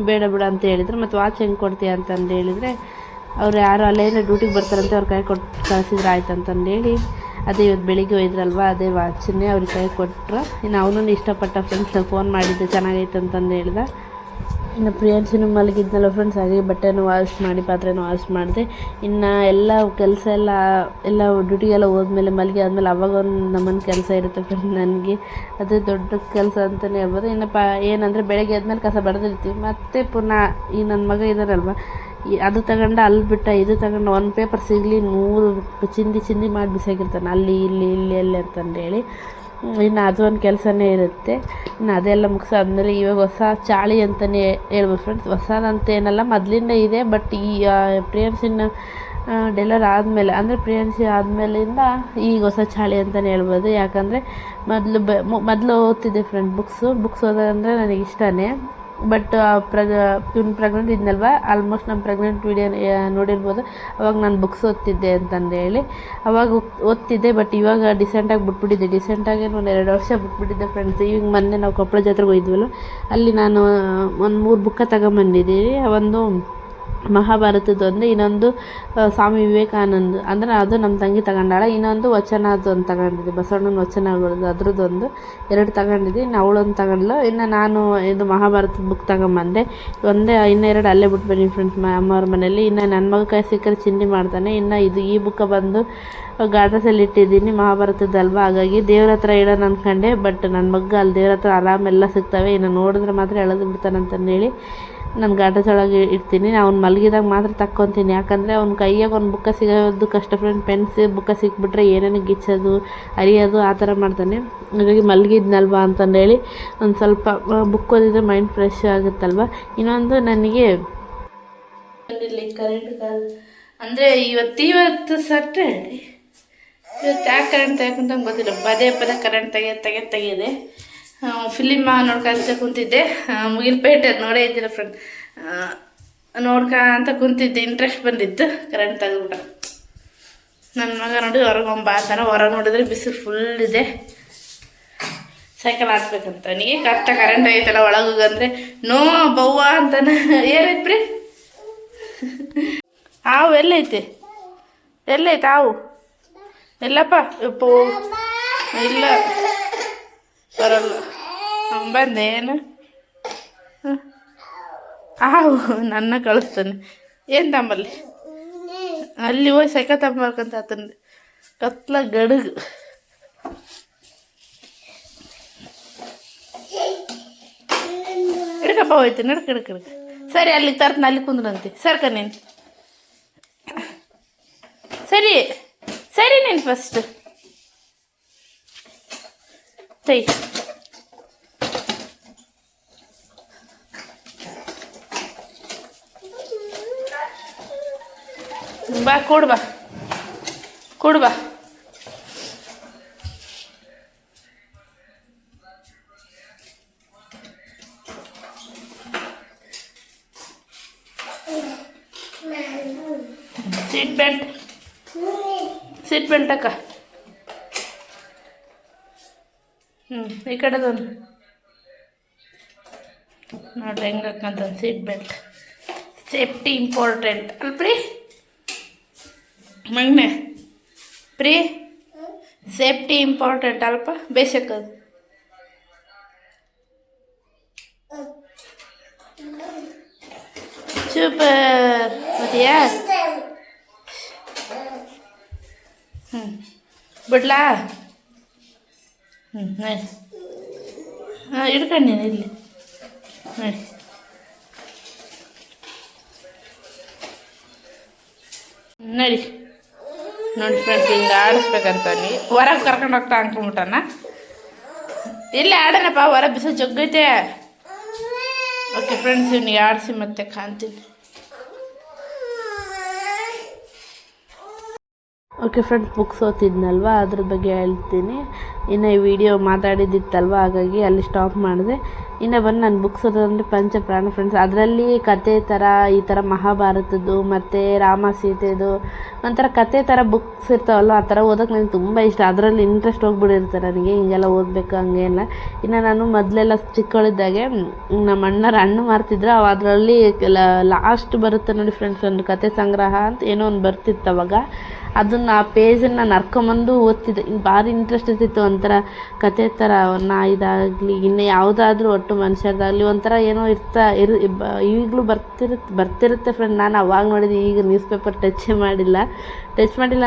ಬೇಡ ಬಿಡ ಅಂತ ಹೇಳಿದ್ರು. ಮತ್ತು ವಾಚ್ ಹೆಂಗೆ ಕೊಡ್ತೀಯ ಅಂತಂದು ಹೇಳಿದರೆ, ಅವ್ರು ಯಾರು ಅಲ್ಲೇನೋ ಡ್ಯೂಟಿಗೆ ಬರ್ತಾರಂತೆ, ಅವ್ರ ಕೈ ಕೊಟ್ಟು ಕಳಿಸಿದ್ರೆ ಆಯ್ತು ಅಂತಂದೇಳಿ, ಅದೇ ಇವತ್ತು ಬೆಳಿಗ್ಗೆ ಒಯ್ದ್ರಲ್ವ, ಅದೇ ವಾಚನ್ನೇ ಅವ್ರಿಗೆ ಕೈ ಕೊಟ್ಟರು. ಇನ್ನು ಅವನೂ ಇಷ್ಟಪಟ್ಟ ಫ್ರೆಂಡ್ಸ್, ಫೋನ್ ಮಾಡಿದ್ದೆ ಚೆನ್ನಾಗೈತೆ ಅಂತಂದು ಹೇಳ್ದೆ. ಇನ್ನು ಪ್ರಿಯಾಂಶಿನೂ ಮಲಗಿದ್ನಲ್ಲ ಫ್ರೆಂಡ್ಸ್, ಹಾಗೆ ಬಟ್ಟೆನೂ ವಾಶ್ ಮಾಡಿ ಪಾತ್ರೆನೂ ವಾಶ್ ಮಾಡಿದೆ. ಇನ್ನು ಎಲ್ಲ ಕೆಲಸ ಎಲ್ಲ ಡ್ಯೂಟಿಗೆಲ್ಲ ಹೋದ್ಮೇಲೆ ಮಲಗಿ ಆದಮೇಲೆ ಅವಾಗ ಒಂದು ನಮ್ಮನ್ನು ಕೆಲಸ ಇರುತ್ತೆ ಫ್ರೆಂಡ್ಸ್. ನನಗೆ ಅದು ದೊಡ್ಡ ಕೆಲಸ ಅಂತಲೇ ಹೇಳ್ಬೋದು. ಇನ್ನು ಏನಂದರೆ ಬೆಳಗ್ಗೆ ಆದಮೇಲೆ ಕಸ ಬಡ್ದಿರ್ತೀವಿ, ಮತ್ತು ಪುನಃ ಈ ನನ್ನ ಮಗ ಇದ್ದಾರಲ್ವ, ಅದು ತಗೊಂಡು ಅಲ್ಲಿ ಬಿಟ್ಟ ಇದು ತಗೊಂಡು ಒಂದು ಪೇಪರ್ ಸಿಗಲಿ 100 ಚಿಂದಿ ಮಾಡಿ ಬಿಸಾಕಿರ್ತಾನೆ, ಅಲ್ಲಿ ಇಲ್ಲಿ ಅಂತಂದೇಳಿ. ಇನ್ನು ಅದು ಒಂದು ಕೆಲಸನೇ ಇರುತ್ತೆ. ಇನ್ನು ಅದೆಲ್ಲ ಮುಗಿಸಾದ್ಮೇಲೆ ಇವಾಗ ಹೊಸ ಚಾಳಿ ಅಂತಲೇ ಹೇಳ್ಬೋದು ಫ್ರೆಂಡ್ಸ್. ಹೊಸದಂತ ಏನಲ್ಲ, ಮೊದಲಿಂದ ಇದೆ. ಬಟ್ ಈ ಪ್ರಿಯನ್ಸಿನ ಡೆಲಿವರಿ ಆದಮೇಲೆ, ಅಂದರೆ ಪ್ರಿಯನ್ಸಿ ಆದಮೇಲಿಂದ ಈಗ ಹೊಸ ಚಾಳಿ ಅಂತಲೇ ಹೇಳ್ಬೋದು. ಯಾಕಂದರೆ ಮೊದಲು ಓದ್ತಿದ್ದೆ ಫ್ರೆಂಡ್, ಬುಕ್ಸ್ ಓದೋದಂದರೆ ನನಗೆ ಇಷ್ಟನೇ. ಬಟ್ ಇವ್ನು ಪ್ರೆಗ್ನೆಂಟ್ ಇದ್ನಲ್ವ, ಆಲ್ಮೋಸ್ಟ್ ನಮ್ಮ ಪ್ರೆಗ್ನೆಂಟ್ ವೀಡಿಯೋ ನೋಡಿರ್ಬೋದು. ಅವಾಗ ನಾನು ಬುಕ್ಸ್ ಓದ್ತಿದ್ದೆ ಅಂತಂದೇಳಿ ಅವಾಗ ಓದ್ತಿದ್ದೆ. ಬಟ್ ಇವಾಗ ಡಿಸೆಂಟಾಗಿ ಬಿಟ್ಬಿಟ್ಟಿದ್ದೆ. ಡಿಸೆಂಟಾಗಿ ಒಂದು 2 ವರ್ಷ ಬಿಟ್ಬಿಟ್ಟಿದ್ದೆ ಫ್ರೆಂಡ್ಸ್. ಈಗ ಮೊನ್ನೆ ನಾವು ಕೊಪ್ಪಳ ಜಾತ್ರೆಗೆ ಹೋಗಿದ್ವಲ್ಲ, ಅಲ್ಲಿ ನಾನು ಒಂದು 3 ಬುಕ್ಕ ತಗೊಂಬಂದಿದ್ದೀನಿ. ಒಂದು ಮಹಾಭಾರತದ್ದೊಂದು, ಇನ್ನೊಂದು ಸ್ವಾಮಿ ವಿವೇಕಾನಂದ, ಅಂದರೆ ಅದು ನಮ್ಮ ತಂಗಿ ತಗೊಂಡಾಳ. ಇನ್ನೊಂದು ವಚನದ್ದು ಒಂದು ತಗೊಂಡಿದ್ದೆ, ಬಸವಣ್ಣನ ವಚನಗಳದ್ದು, ಅದ್ರದ್ದೊಂದು 2 ತಗೊಂಡಿದ್ದೆ. ಇನ್ನು ಅವಳೊಂದು ತಗೊಂಡ್ಲು. ಇನ್ನು ನಾನು ಇದು ಮಹಾಭಾರತದ ಬುಕ್ ತಗೊಂಬಂದೆ. ಇನ್ನೂ 2 ಅಲ್ಲೇ ಬಿಟ್ಟು ಬನ್ನಿ ಫ್ರೆಂಡ್ಸ್, ಅಮ್ಮವ್ರ ಮನೇಲಿ. ಇನ್ನು ನನ್ನ ಮಗ ಕೈ ಸಿಕ್ಕರೆ ಚಿಂದಿ ಮಾಡ್ತಾನೆ. ಇನ್ನು ಈ ಬುಕ್ಕ ಬಂದು ಗಾರ್ಡಸಲ್ಲಿ ಇಟ್ಟಿದ್ದೀನಿ, ಮಹಾಭಾರತದಲ್ವ. ಹಾಗಾಗಿ ದೇವ್ರ ಹತ್ರ ಇಡೋಣ ಅಂದ್ಕೊಂಡೆ. ಬಟ್ ನನ್ನ ಮಗ ಅಲ್ಲಿ ದೇವ್ರ ಹತ್ರ ಆರಾಮೆಲ್ಲ ಸಿಗ್ತವೆ, ಇನ್ನು ನೋಡಿದ್ರೆ ಮಾತ್ರ ಎಳೆದು ಬಿಡ್ತಾನಂತಂದೇಳಿ ನಾನು ಗಾರ್ಡಸ್ ಒಳಗೆ ಇಡ್ತೀನಿ. ಅವ್ನು ಮಲಗಿದಾಗ ಮಾತ್ರ ತಕ್ಕೊತೀನಿ. ಯಾಕಂದರೆ ಅವ್ನ ಕೈಯಾಗ ಒಂದು ಬುಕ್ಕ ಸಿಗೋದು ಕಷ್ಟ ಫ್ರೆಂಡ್. ಪೆನ್ಸ್ ಬುಕ್ಕ ಸಿಕ್ಬಿಟ್ರೆ ಏನೇನು ಗಿಚ್ಚೋದು ಅರಿಯೋದು ಆ ಥರ ಮಾಡ್ತಾನೆ. ಹಾಗಾಗಿ ಮಲಗಿದ್ನಲ್ವ ಅಂತಂದೇಳಿ ಒಂದು ಸ್ವಲ್ಪ ಬುಕ್ ಓದಿದ್ರೆ ಮೈಂಡ್ ಫ್ರೆಶ್ ಆಗುತ್ತಲ್ವ. ಇನ್ನೊಂದು ನನಗೆ ಬಂದಿರಲಿ ಕರೆಂಟ್ ಅಂದರೆ ಇವತ್ತು ಸ್ಯಾಟರ್ಡೆ ಇವತ್ತು ಯಾಕೆ ಕರೆಂಟ್ ತೆಗೆದುಂತ ಗೊತ್ತಿಲ್ಲ, ಪದೇ ಪದೇ ಕರೆಂಟ್ ತೆಗೆದಿದೆ. ಫಿಲಿಮ ನೋಡ್ಕೊಂತ ಕುಂತಿದ್ದೆ, ಮುಗಿಲ್ಪೇಟೆ ನೋಡೇ ಇದ್ದಿಲ್ಲ ಫ್ರೆಂಡ್, ನೋಡ್ಕೊಂತ ಕುಂತಿದ್ದೆ, ಇಂಟ್ರೆಸ್ಟ್ ಬಂದಿತ್ತು, ಕರೆಂಟ್ ತೆಗೆದ್ಬಿಟ್ಟ. ನನ್ನ ಮಗ ನೋಡಿ ಹೊರಗೊಂಬ ಅಂತಾನೆ, ಹೊರಗೆ ನೋಡಿದ್ರೆ ಬಿಸಿಲು ಫುಲ್ ಇದೆ, ಸೈಕಲ್ ಹಾಕ್ಬೇಕಂತ. ಅವನಿಗೆ ಕರೆಕ್ಟಾಗಿ ಕರೆಂಟ್ ಆಗೈತಲ್ಲ ಒಳಗೋಗಂದ್ರೆ ನೋ ಬವ್ವ ಅಂತಾನೆ. ಏನೈತೆ ಪ್ರೀ ಹಾವು ಎಲ್ಲೈತೆ ಹಾವು ಎಲ್ಲಪ್ಪ? ಉಪ್ಪು ಇಲ್ಲ ಬರಲ್ಲ. ಬಂದೇನು ಹಾವು ನನ್ನ ಕಳಿಸ್ತಾನೆ. ಏನು ತಮ್ಮಲ್ಲಿ ಅಲ್ಲಿ ಹೋಗಿ ಸೈಕಲ್ ತಗೊಂಬರ್ಕಂತ ಆತಂದು ಕತ್ಲ ಗಡುಗು. ಹಿಡ್ಕಪ್ಪ ಹೋಯ್ತು ನಡ್ಕ. ಸರಿ ಅಲ್ಲಿ ತರ್ತನ, ಅಲ್ಲಿ ಕುಂದ್ರಂತೆ. ಸರ್ಕ ನೀನು ಸರಿ ನೀನು ಫಸ್ಟ್ ತೈ ಬಾ ಕೂಡು ಬಾ. ಸೀಟ್ ಬೆಲ್ಟ್ ಅಕ್ಕ. ಈ ಕಡೆದೊಂದು ನೋಡ್ರಿ ಹೆಂಗೆ ಹಾಕಂತ ಸೀಟ್ ಬೆಲ್ಟ್. ಸೇಫ್ಟಿ ಇಂಪಾರ್ಟೆಂಟ್ ಅಲ್ಪ್ರಿ ಮಗನೆ? ಪ್ರೀ ಸೇಫ್ಟಿ ಇಂಪಾರ್ಟೆಂಟ್ ಅಲ್ಪ ಬೇಸಕ್ಕದು. ಸೂಪರ್ ಮತಿಯಾ? ಬಿಡ್ಲಾ? ನೋಡಿ ಹಿಡ್ಕೊಂಡು ನೀನು ಇಲ್ಲಿ ನೋಡಿ ಫ್ರೆಂಡ್ಸ್, ಹಿಂಗೆ ಆಡಿಸ್ಬೇಕಂತ ನೀ ಹೊರಗೆ ಕರ್ಕೊಂಡು ಹೋಗ್ತಾ ಅನ್ಕೊಂಬಿಟ್ಟನ. ಎಲ್ಲಿ ಆಡೋಣಪ್ಪ, ಹೊರ ಬಿಸಿಲು ಜಗ್ಗೈತೆ. ಓಕೆ ಫ್ರೆಂಡ್ಸ್, ಇವ್ನಿಗೆ ಆಡಿಸಿ ಮತ್ತೆ ಕಾಣ್ತೀನಿ. ಓಕೆ ಫ್ರೆಂಡ್ಸ್, ಬುಕ್ಸ್ ಓದ್ತಿದ್ನಲ್ವ ಅದ್ರ ಬಗ್ಗೆ ಹೇಳ್ತೀನಿ. ಇನ್ನು ಈ ವಿಡಿಯೋ ಮಾತಾಡಿದ್ದಿತ್ತಲ್ವ, ಹಾಗಾಗಿ ಅಲ್ಲಿ ಸ್ಟಾಪ್ ಮಾಡಿದೆ. ಇನ್ನು ಬಂದು ನಾನು ಬುಕ್ಸ್ ಓದೋದಂದರೆ ಪಂಚಪ್ರಾಣ ಫ್ರೆಂಡ್ಸ್. ಅದರಲ್ಲಿ ಕತೆ ಥರ ಈ ಥರ ಮಹಾಭಾರತದ್ದು ಮತ್ತು ರಾಮ ಸೀತೆದು ಒಂಥರ ಕತೆ ಥರ ಬುಕ್ಸ್ ಇರ್ತಾವಲ್ಲ, ಆ ಥರ ಓದೋಕೆ ನನಗೆ ತುಂಬ ಇಷ್ಟ. ಅದರಲ್ಲಿ ಇಂಟ್ರೆಸ್ಟ್ ಹೋಗ್ಬಿಟ್ಟಿರ್ತಾರೆ ನನಗೆ, ಹಿಂಗೆಲ್ಲ ಓದಬೇಕು ಹಂಗೇನಿಲ್ಲ. ಇನ್ನು ನಾನು ಮೊದಲೆಲ್ಲ ಚಿಕ್ಕವಳಿದ್ದಾಗೆ ನಮ್ಮ ಅಣ್ಣರು ಹಣ್ಣು ಮಾರ್ತಿದ್ರು, ಅದರಲ್ಲಿ ಲಾಸ್ಟ್ ಬರುತ್ತೆ ನೋಡಿ ಫ್ರೆಂಡ್ಸ್, ಒಂದು ಕತೆ ಸಂಗ್ರಹ ಅಂತ ಏನೋ ಒಂದು ಬರ್ತಿತ್ತು ಅವಾಗ. ಅದನ್ನು ಆ ಪೇಜನ್ನು ನಾನು ನರ್ಕೊಂಬಂದು ಓದ್ತಿದ್ದೆ. ಭಾರಿ ಇಂಟ್ರೆಸ್ಟ್ ಇರ್ತಿತ್ತು. ಒಂಥರ ಕತೆ ಥರ ನಾಯಿದಾಗಲಿ ಇನ್ನು ಯಾವುದಾದ್ರೂ ಒಟ್ಟು ಮನುಷ್ಯರದಾಗಲಿ ಒಂಥರ ಏನೋ ಈಗಲೂ ಬರ್ತಿರುತ್ತೆ ಫ್ರೆಂಡ್. ನಾನು ಅವಾಗ ನೋಡಿದ್ದೆ, ಈಗ ನ್ಯೂಸ್ ಪೇಪರ್ ಟಚ್ ಮಾಡಿಲ್ಲ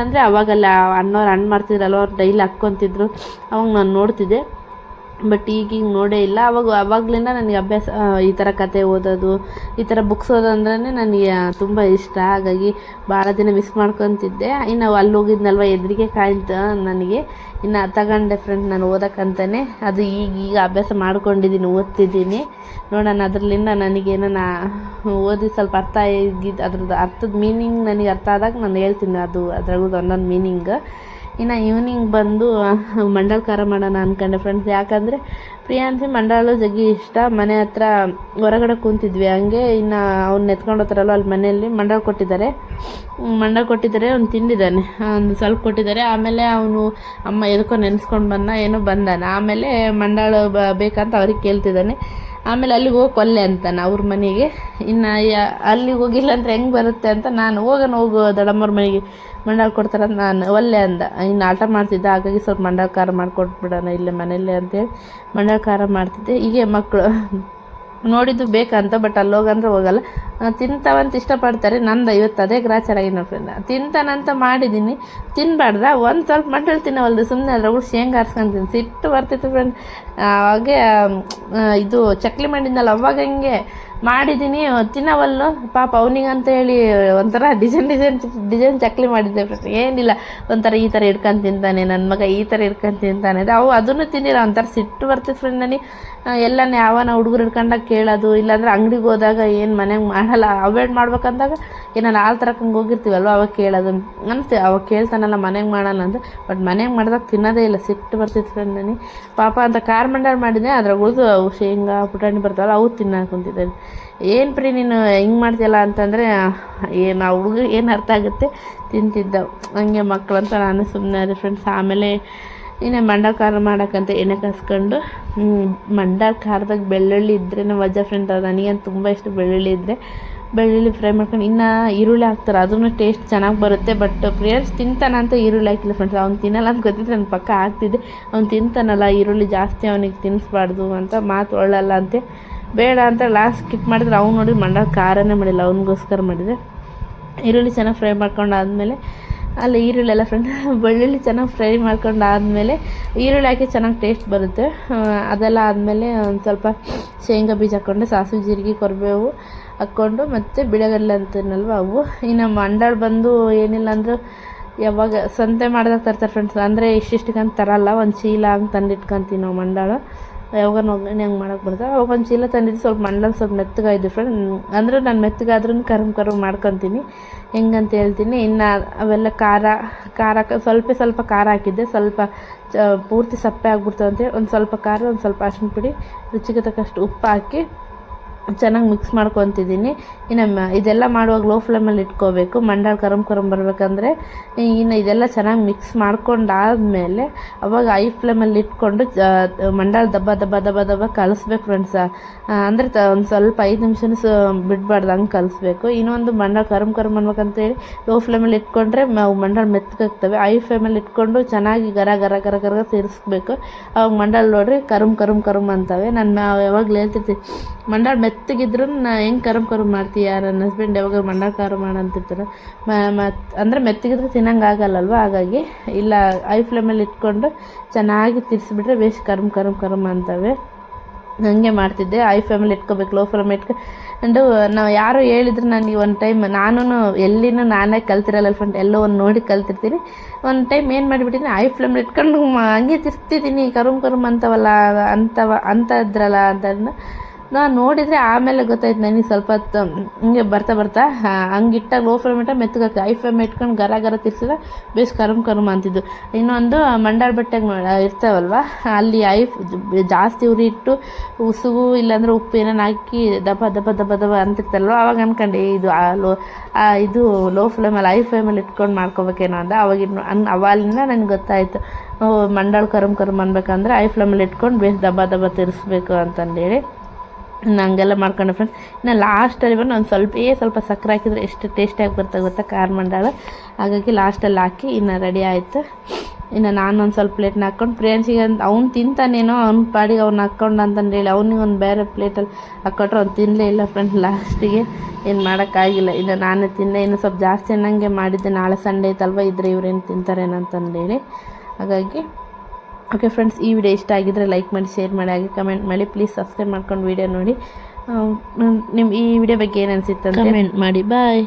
ಅಂದರೆ ಅವಾಗಲ್ಲ ಅಣ್ಣವ್ರು ಹಣ್ಣು ಮಾಡ್ತಿದ್ರಲ್ವ, ಅವ್ರು ಡೈಲಿ ಹಾಕ್ಕೊತಿದ್ರು, ಅವಾಗ ನಾನು ನೋಡ್ತಿದ್ದೆ. ಬಟ್ ಈಗ ನೋಡೇ ಇಲ್ಲ. ಅವಾಗಲಿಂದ ನನಗೆ ಅಭ್ಯಾಸ, ಈ ಥರ ಕತೆ ಓದೋದು, ಈ ಥರ ಬುಕ್ಸ್ ಓದೋದಂದ್ರೆ ನನಗೆ ತುಂಬ ಇಷ್ಟ. ಹಾಗಾಗಿ ಭಾಳ ದಿನ ಮಿಸ್ ಮಾಡ್ಕೊತಿದ್ದೆ. ಇನ್ನು ಅಲ್ಲಿ ಹೋಗಿದ್ನಲ್ವ ಎದುರಿಗೆ ಕಾಯ್ತು ನನಗೆ, ಇನ್ನು ತಗೊಂಡೆ ಫ್ರೆಂಡ್ ನಾನು ಓದೋಕ್ಕಂತಲೇ. ಅದು ಈಗ ಅಭ್ಯಾಸ ಮಾಡ್ಕೊಂಡಿದ್ದೀನಿ, ಓದ್ತಿದ್ದೀನಿ. ನೋಡೋಣ ಅದರಲ್ಲಿಂದ ನನಗೇನೋ ಓದಿ ಸ್ವಲ್ಪ ಅರ್ಥ ಆಗಿದ್ದು, ಅದ್ರದ್ದು ಅರ್ಥದ ಮೀನಿಂಗ್ ನನಗೆ ಅರ್ಥ ಆದಾಗ ನಾನು ಹೇಳ್ತೀನಿ, ಅದು ಅದ್ರಾಗೂ ಒಂದೊಂದು ಮೀನಿಂಗ್. ಇನ್ನು ಈವ್ನಿಂಗ್ ಬಂದು ಮಂಡಾಳ ಖಾರ ಮಾಡೋಣ ಅಂದ್ಕೊಂಡೆ ಫ್ರೆಂಡ್ಸ್. ಯಾಕಂದರೆ ಪ್ರಿಯಾಂಶಿ ಮಂಡಾಳು ಜಗ್ಗಿ ಇಷ್ಟ. ಮನೆ ಹತ್ರ ಹೊರಗಡೆ ಕೂತಿದ್ವಿ ಹಂಗೆ, ಇನ್ನು ಅವ್ನು ಎತ್ಕೊಂಡು ಹೋಗ್ತಾರಲ್ವ ಅಲ್ಲಿ ಮನೆಯಲ್ಲಿ ಮಂಡಾಳು ಕೊಟ್ಟಿದ್ದಾರೆ, ಅವ್ನು ತಿಂದಿದ್ದಾನೆ, ಒಂದು ಸ್ವಲ್ಪ ಕೊಟ್ಟಿದ್ದಾರೆ. ಆಮೇಲೆ ಅವನು ಅಮ್ಮ ಎದಕ್ಕೋ ನೆನೆಸ್ಕೊಂಡು ಏನೋ ಬಂದಾನ. ಆಮೇಲೆ ಮಂಡಾಳು ಬೇಕಂತ ಅವ್ರಿಗೆ ಕೇಳ್ತಿದ್ದಾನೆ. ಆಮೇಲೆ ಅಲ್ಲಿಗೆ ಹೋಗಿ ಕೊಲ್ಲೆ ಅಂತಾನೆ ಅವ್ರ ಮನೆಗೆ. ಇನ್ನು ಅಲ್ಲಿಗೆ ಹೋಗಿಲ್ಲ ಅಂದರೆ ಹೆಂಗೆ ಬರುತ್ತೆ ಅಂತ ನಾನು ಹೋಗು ದೊಡ್ಡಮ್ಮವ್ರ ಮನೆಗೆ ಮಂಡಾಳು ಕೊಡ್ತಾರಂತ ನಾನು ಒಲ್ಲೆ ಅಂದ. ಇನ್ನು ಆಟ ಮಾಡ್ತಿದ್ದೆ, ಹಾಗಾಗಿ ಸ್ವಲ್ಪ ಮಂಡಾಳು ಖಾರ ಮಾಡಿಕೊಟ್ಬಿಡೋಣ ಇಲ್ಲೇ ಮನೆಯಲ್ಲೇ ಅಂತೇಳಿ ಮಂಡಾಳು ಖಾರ ಮಾಡ್ತಿದ್ದೆ. ಹೀಗೆ ಮಕ್ಕಳು ನೋಡಿದ್ದು ಬೇಕಂತ, ಬಟ್ ಅಲ್ಲಿ ಹೋಗಂದ್ರೆ ಹೋಗಲ್ಲ, ತಿಂತಾವಂತ ಇಷ್ಟಪಡ್ತಾರೆ. ನಂದು ಇವತ್ತು ಅದೇ ಗ್ರಾಚಾರ ಆಗಿನ ಫ್ರೆಂಡ್. ತಿಂತಾನಂತ ಮಾಡಿದ್ದೀನಿ, ತಿನ್ನಬಾರ್ದ ಒಂದು ಸ್ವಲ್ಪ ಮಂಡಾಳು ತಿನ್ನವಲ್ದು, ಸುಮ್ಮನೆ ಅದ್ರಗಳು ಶೇಂಗಾ ಹಾರ್ಸ್ಕೊಂತೀನಿ, ಸಿಟ್ಟು ಬರ್ತಿತ್ತು ಫ್ರೆಂಡ್. ಅವಾಗೆ ಇದು ಚಕ್ಲಿ ಮಾಡಿದ್ನಲ್ಲ ಅವಾಗ ಹಿಂಗೆ ಮಾಡಿದ್ದೀನಿ, ತಿನ್ನವಲ್ಲು ಪಾಪ ಅವನಿಗಂತ ಹೇಳಿ ಒಂಥರ ಡಿಸೈನ್ ಚಕ್ಲಿ ಮಾಡಿದ್ದೆ ಫ್ರೆಂಡ್. ಏನಿಲ್ಲ, ಒಂಥರ ಈ ಥರ ಹಿಡ್ಕೊಂಡು ತಿಂತಾನೆ ನನ್ನ ಮಗ, ಈ ಥರ ಹಿಡ್ಕೊಂಡು ತಿಂತಾನೆ. ಅದನ್ನು ತಿಂದಿಲ್ಲ, ಒಂಥರ ಸಿಟ್ಟು ಬರ್ತಿತ್ತು ಫ್ರೆಂಡ್ ನನಗೆ. ಎಲ್ಲನೇ ಯಾವನ ಹುಡುಗರು ಹಿಡ್ಕೊಂಡಾಗ ಕೇಳೋದು, ಇಲ್ಲಾಂದ್ರೆ ಅಂಗಡಿಗೆ ಹೋದಾಗ ಏನು ಮನೆಗೆ ಮಾಡಲ್ಲ. ಅವಾಯ್ಡ್ ಮಾಡ್ಬೇಕಂದಾಗ ಏನಾರು ಹಾಲು ತರಕಂಗೆ ಹೋಗಿರ್ತೀವಲ್ವ ಅವಾಗ ಕೇಳೋದು ಅನಿಸ್ತೀವಿ. ಅವಾಗ ಕೇಳ್ತಾನಲ್ಲ ಮನೆಗೆ ಮಾಡೋಣ ಅಂತ. ಬಟ್ ಮನೆಗೆ ಮಾಡಿದಾಗ ತಿನ್ನೋದೇ ಇಲ್ಲ, ಸಿಟ್ಟು ಬರ್ತಿತ್ತು ಫ್ರೆಂಡ್ ನನಗೆ. ಪಾಪ ಅಂತ ಖಾರ ಮಂಡಾಳು ಮಾಡಿದ್ದೆ, ಅದ್ರಾಗ ಉಳಿದು ಅವು ಶೇಂಗಾ ಪುಟಾಣಿ ಬರ್ತಾವಲ್ಲ ಅವು ತಿನ್ನಕ್ಕೆ ಕುಂತಿದ್ದಾನೆ. ಏನು ಪ್ರೀ ನೀನು ಹಿಂಗೆ ಮಾಡ್ತೀಯಲ್ಲ ಅಂತಂದರೆ ಏನು ಆ ಹುಡುಗ ಏನು ಅರ್ಥ ಆಗುತ್ತೆ, ತಿಂತಿದ್ದ ಹಂಗೆ ಮಕ್ಕಳು ಅಂತ ನಾನು ಸುಮ್ಮನೆ ಅದೇ ಫ್ರೆಂಡ್ಸ್. ಆಮೇಲೆ ಇನ್ನೇ ಮಂಡಾಳ ಖಾರ ಮಾಡೋಕ್ಕಂತ ಎಣ್ಣೆ ಕಾಸ್ಕೊಂಡು ಮಂಡಾಳ ಖಾರದಾಗ ಬೆಳ್ಳುಳ್ಳಿ ಇದ್ರೇ ವಜಾ ಫ್ರೆಂಡ್. ಅದು ನನಗೇನು ತುಂಬ ಇಷ್ಟ ಬೆಳ್ಳುಳ್ಳಿ ಇದ್ದರೆ. ಬೆಳ್ಳುಳ್ಳಿ ಫ್ರೈ ಮಾಡ್ಕೊಂಡು ಇನ್ನು ಈರುಳ್ಳಿ ಹಾಕ್ತಾರೆ, ಅದನ್ನು ಟೇಸ್ಟ್ ಚೆನ್ನಾಗಿ ಬರುತ್ತೆ. ಬಟ್ ಪ್ರಿಯರ್ಸ್ ತಿಂತಾನ ಅಂತ ಈರುಳ್ಳಿ ಹಾಕಿಲ್ಲ ಫ್ರೆಂಡ್ಸ್. ಅವ್ನು ತಿನ್ನಲ್ಲ ಅಂತ ಗೊತ್ತಿತ್ತು, ನನ್ನ ಪಕ್ಕ ಹಾಕ್ತಿದ್ದೆ. ಅವ್ನು ತಿಂತಾನಲ್ಲ ಈರುಳ್ಳಿ ಜಾಸ್ತಿ ಅವನಿಗೆ ತಿನ್ನಿಸ್ಬಾರ್ದು ಅಂತ ಮಾತು ಒಳ್ಳಲ್ಲ ಅಂತೆ, ಬೇಡ ಅಂತ ಲಾಸ್ಟ್ ಸ್ಕಿಪ್ ಮಾಡಿದ್ರೆ. ಅವ್ನು ನೋಡಿ ಮಂಡಾಳ ಖಾರನೇ ಮಾಡಿಲ್ಲ, ಅವ್ನಿಗೋಸ್ಕರ ಮಾಡಿದೆ. ಈರುಳ್ಳಿ ಚೆನ್ನಾಗಿ ಫ್ರೈ ಮಾಡ್ಕೊಂಡಾದ್ಮೇಲೆ ಅಲ್ಲ ಈರುಳ್ಳಿ ಎಲ್ಲ ಫ್ರೆಂಡ್ ಬೆಳ್ಳುಳ್ಳಿ ಚೆನ್ನಾಗಿ ಫ್ರೈ ಮಾಡ್ಕೊಂಡಾದ್ಮೇಲೆ ಈರುಳ್ಳಿ ಹಾಕಿ ಚೆನ್ನಾಗಿ ಟೇಸ್ಟ್ ಬರುತ್ತೆ. ಅದೆಲ್ಲ ಆದಮೇಲೆ ಒಂದು ಸ್ವಲ್ಪ ಶೇಂಗಾ ಬೀಜ ಹಾಕ್ಕೊಂಡು ಸಾಸಿವೆ ಜೀರಿಗೆ ಕರಿಬೇವು ಹಾಕ್ಕೊಂಡು ಮತ್ತು ಬಿಡಗಡಲೆ ಅಂತೀನಲ್ವ ಅವು. ಇನ್ನು ಮಂಡಾಳು ಬಂದು ಏನಿಲ್ಲ ಅಂದರೂ ಯಾವಾಗ ಸಂತೆ ಮಾಡಿದಾಗ ತರ್ತಾರೆ ಫ್ರೆಂಡ್ಸ್. ಅಂದರೆ ಇಷ್ಟಿಷ್ಟಕ್ಕಂತ ತರಲ್ಲ, ಒಂದು ಚೀಲ ಹಂಗೆ ತಂದಿಟ್ಕೊತೀವಿ ನಾವು ಮಂಡಾಳು. ಯಾವಾಗ ಒಗ್ಗರಣೆ ಹಂಗೆ ಮಾಡೋಕ್ಕೆ ಬರ್ತದೆ. ಅವಾಗ ಒಂದು ಚೀಲ ತಂದಿದ್ದು ಸ್ವಲ್ಪ ಮಂಡಾಳು ಸ್ವಲ್ಪ ಮೆತ್ತಗಾಯಿದ್ದು ಫ್ರೆಂಡ್. ಅಂದರೆ ನಾನು ಮೆತ್ತಗಾದ್ರೂ ಕರ್ಮ್ ಮಾಡ್ಕೊತೀನಿ, ಹೆಂಗಂತ ಹೇಳ್ತೀನಿ. ಇನ್ನು ಅವೆಲ್ಲ ಖಾರ ಸ್ವಲ್ಪ ಖಾರ ಹಾಕಿದ್ದೆ, ಸ್ವಲ್ಪ ಪೂರ್ತಿ ಸಪ್ಪೆ ಆಗ್ಬಿಡ್ತವೆ ಅಂತೇಳಿ ಒಂದು ಸ್ವಲ್ಪ ಖಾರ, ಒಂದು ಸ್ವಲ್ಪ ಅರಿಶಿನ ಪುಡಿ, ರುಚಿಗೆ ತಕ್ಕಷ್ಟು ಉಪ್ಪು ಹಾಕಿ ಚೆನ್ನಾಗಿ ಮಿಕ್ಸ್ ಮಾಡ್ಕೊತಿದ್ದೀನಿ. ಇನ್ನು ಇದೆಲ್ಲ ಮಾಡುವಾಗ ಲೋ ಫ್ಲೇಮಲ್ಲಿ ಇಟ್ಕೋಬೇಕು. ಮಂಡಾಳು ಕರಮ್ ಬರಬೇಕಂದ್ರೆ ಇನ್ನು ಇದೆಲ್ಲ ಚೆನ್ನಾಗಿ ಮಿಕ್ಸ್ ಮಾಡ್ಕೊಂಡಾದ್ಮೇಲೆ ಅವಾಗ ಐ ಫ್ಲೇಮಲ್ಲಿ ಇಟ್ಕೊಂಡು ಮಂಡಾಳು ದಬ್ಬ ಕಲಿಸ್ಬೇಕು ಫ್ರೆಂಡ್ಸ. ಅಂದರೆ ಒಂದು ಸ್ವಲ್ಪ 5 ನಿಮಿಷನೂ ಬಿಡಬಾರ್ದು, ಹಂಗೆ ಕಲಿಸ್ಬೇಕು. ಇನ್ನೊಂದು ಮಂಡಾಳು ಕರಮ್ ಅನ್ಬೇಕಂತೇಳಿ ಲೋ ಫ್ಲೇಮಲ್ಲಿ ಇಟ್ಕೊಂಡ್ರೆ ಮಂಡಾಳು ಮೆತ್ತಗಾಗ್ತವೆ. ಐ ಫ್ಲೇಮಲ್ಲಿ ಇಟ್ಕೊಂಡು ಚೆನ್ನಾಗಿ ಗರ ಸೇರಿಸ್ಬೇಕು. ಅವಾಗ ಮಂಡಾಳು ನೋಡ್ರಿ ಕರಮ್ ಅಂತವೆ. ನಾನು ಯಾವಾಗಲೂ ಹೇಳ್ತಿರ್ತೀನಿ, ಮಂಡಾಳು ಮೆತ್ತಗಿದ್ರು ಹೆಂಗೆ ಕರಮ್ ಮಾಡ್ತೀಯ, ನನ್ನ ಹಸ್ಬೆಂಡ್ ಯಾವಾಗ ಮಂಡಾಳು ಖಾರ ಮಾಡಂತಿರ್ತಾರೆ. ಅಂದರೆ ಮೆತ್ತಗಿದ್ರೆ ತಿನ್ನಂಗೆ ಆಗಲ್ಲಲ್ವ, ಹಾಗಾಗಿ ಇಲ್ಲ ಐ ಫ್ಲೇಮಲ್ಲಿ ಇಟ್ಕೊಂಡು ಚೆನ್ನಾಗಿ ತಿರ್ಸಿಬಿಟ್ರೆ ಬೇಸ್ ಕರಮ್ ಅಂತವೆ. ಹಂಗೆ ಮಾಡ್ತಿದ್ದೆ. ಐ ಫ್ಲೇಮಲ್ಲಿ ಇಟ್ಕೋಬೇಕು, ಲೋ ಫ್ಲೇಮ್ ಇಟ್ಕೊಂಡು ನಾವು ಯಾರು ಹೇಳಿದ್ರು ನನಗೆ ಒಂದು ಟೈಮ್ ಎಲ್ಲಿನೂ ನಾನೇ ಕಲ್ತಿರಲ್ಲ ಫ್ರೆಂಡ್, ಎಲ್ಲೋ ಒಂದು ನೋಡಿ ಕಲ್ತಿರ್ತೀನಿ. ಒಂದು ಟೈಮ್ ಏನು ಮಾಡಿಬಿಟ್ಟಿನಿ, ಐ ಫ್ಲೇಮಲ್ಲಿ ಇಟ್ಕೊಂಡು ಹಂಗೆ ತಿರ್ಸ್ತಿದ್ದೀನಿ, ಕರಮ್ ಅಂತವಲ್ಲ ಅಂತ ಇದ್ರಲ್ಲ ಅಂತ ನಾನು ನೋಡಿದರೆ ಆಮೇಲೆ ಗೊತ್ತಾಯ್ತು ನನಗೆ. ಸ್ವಲ್ಪ ಹೊತ್ತು ಹಿಂಗೆ ಬರ್ತಾ ಹಂಗೆ ಇಟ್ಟಾಗ ಲೋ ಫ್ಲೇಮ್ ಇಟ್ಟಾಗ ಮೆತ್ತಗಾಗ್ತದೆ. ಐ ಫ್ಲೇಮ್ ಇಟ್ಕೊಂಡು ಗರ ತಿರ್ಸಿದ್ರೆ ಬೇಸ್ ಕರಮ್ ಅಂತಿದ್ದು. ಇನ್ನೊಂದು ಮಂಡಾಳು ಬಟ್ಟೆಗೆ ಇರ್ತಾವಲ್ವ, ಅಲ್ಲಿ ಜಾಸ್ತಿ ಉರಿ ಇಟ್ಟು ಉಸುಗು ಇಲ್ಲಾಂದರೆ ಉಪ್ಪು ಏನಾರು ಹಾಕಿ ದಬ್ಬ ಅಂತಿರ್ತಾರಲ್ವ, ಅವಾಗ ಅನ್ಕೊಂಡೆ ಇದು ಲೋ ಫ್ಲೇಮಲ್ಲಿ ಐ ಫ್ಲೇಮಲ್ಲಿ ಇಟ್ಕೊಂಡು ಮಾಡ್ಕೋಬೇಕೇನೋ ಅಂತ. ಅವಾಗಿಂದ ನನಗೆ ಗೊತ್ತಾಯಿತು, ಮಂಡಾಳು ಕರಮ್ ಅನ್ಬೇಕಂದ್ರೆ ಐ ಫ್ಲೇಮಲ್ಲಿ ಇಟ್ಕೊಂಡು ಬೇಸ್ ದಬ್ಬ ತಿರ್ಸ್ಬೇಕು ಅಂತಂದೇಳಿ. ಹಂಗೆಲ್ಲ ಮಾಡ್ಕೊಂಡೆ ಫ್ರೆಂಡ್ಸ್. ಇನ್ನು ಲಾಸ್ಟಲ್ಲಿ ಬಂದು ಒಂದು ಸ್ವಲ್ಪ ಸಕ್ಕರೆ ಹಾಕಿದರೆ ಎಷ್ಟು ಟೇಸ್ಟಿಯಾಗಿ ಗೊತ್ತಾ ಖಾರ ಮಂಡಾಳು. ಹಾಗಾಗಿ ಲಾಸ್ಟಲ್ಲಿ ಹಾಕಿ ಇನ್ನು ರೆಡಿ ಆಯಿತು. ಇನ್ನು ನಾನು ಒಂದು ಸ್ವಲ್ಪ ಪ್ಲೇಟ್ನ ಹಾಕ್ಕೊಂಡು ಪ್ರಿಯಾಂಶಿಗೆ ಅವ್ನು ತಿಂತಾನೇನೋ ಅವ್ನ ಪಾಡಿಗೆ ಅವ್ನು ಹಾಕ್ಕೊಂಡು ಅಂತಂದೇಳಿ ಅವ್ನಿಗೆ ಒಂದು ಬೇರೆ ಪ್ಲೇಟಲ್ಲಿ ಹಾಕ್ಕೊಟ್ರೆ ಅವ್ನು ತಿನ್ನಲೇ ಇಲ್ಲ ಫ್ರೆಂಡ್. ಲಾಸ್ಟಿಗೆ ಏನು ಮಾಡೋಕ್ಕಾಗಿಲ್ಲ, ಇನ್ನು ನಾನೇ ತಿಂದೆ. ಇನ್ನು ಸ್ವಲ್ಪ ಜಾಸ್ತಿ ಅನ್ನಂಗೆ ಮಾಡಿದ್ದೆ, ನಾಳೆ ಸಂಡೇ ಐತಲ್ವ, ಇದ್ರೆ ಇವ್ರೇನು ತಿಂತಾರೇನೋ ಅಂತಂದೇಳಿ. ಹಾಗಾಗಿ ಓಕೆ ಫ್ರೆಂಡ್ಸ್, ಈ ವಿಡಿಯೋ ಇಷ್ಟ ಆಗಿದ್ದರೆ ಲೈಕ್ ಮಾಡಿ, ಶೇರ್ ಮಾಡಿ, ಹಾಗೆ ಕಮೆಂಟ್ ಮಾಡಿ. ಪ್ಲೀಸ್ ಸಬ್ಸ್ಕ್ರೈಬ್ ಮಾಡ್ಕೊಂಡು ವಿಡಿಯೋ ನೋಡಿ. ನಿಮ್ಮ ಈ ವಿಡಿಯೋ ಬಗ್ಗೆ ಏನು ಅನಿಸುತ್ತೆ ಅಂತ ಕಮೆಂಟ್ ಮಾಡಿ. ಬಾಯ್.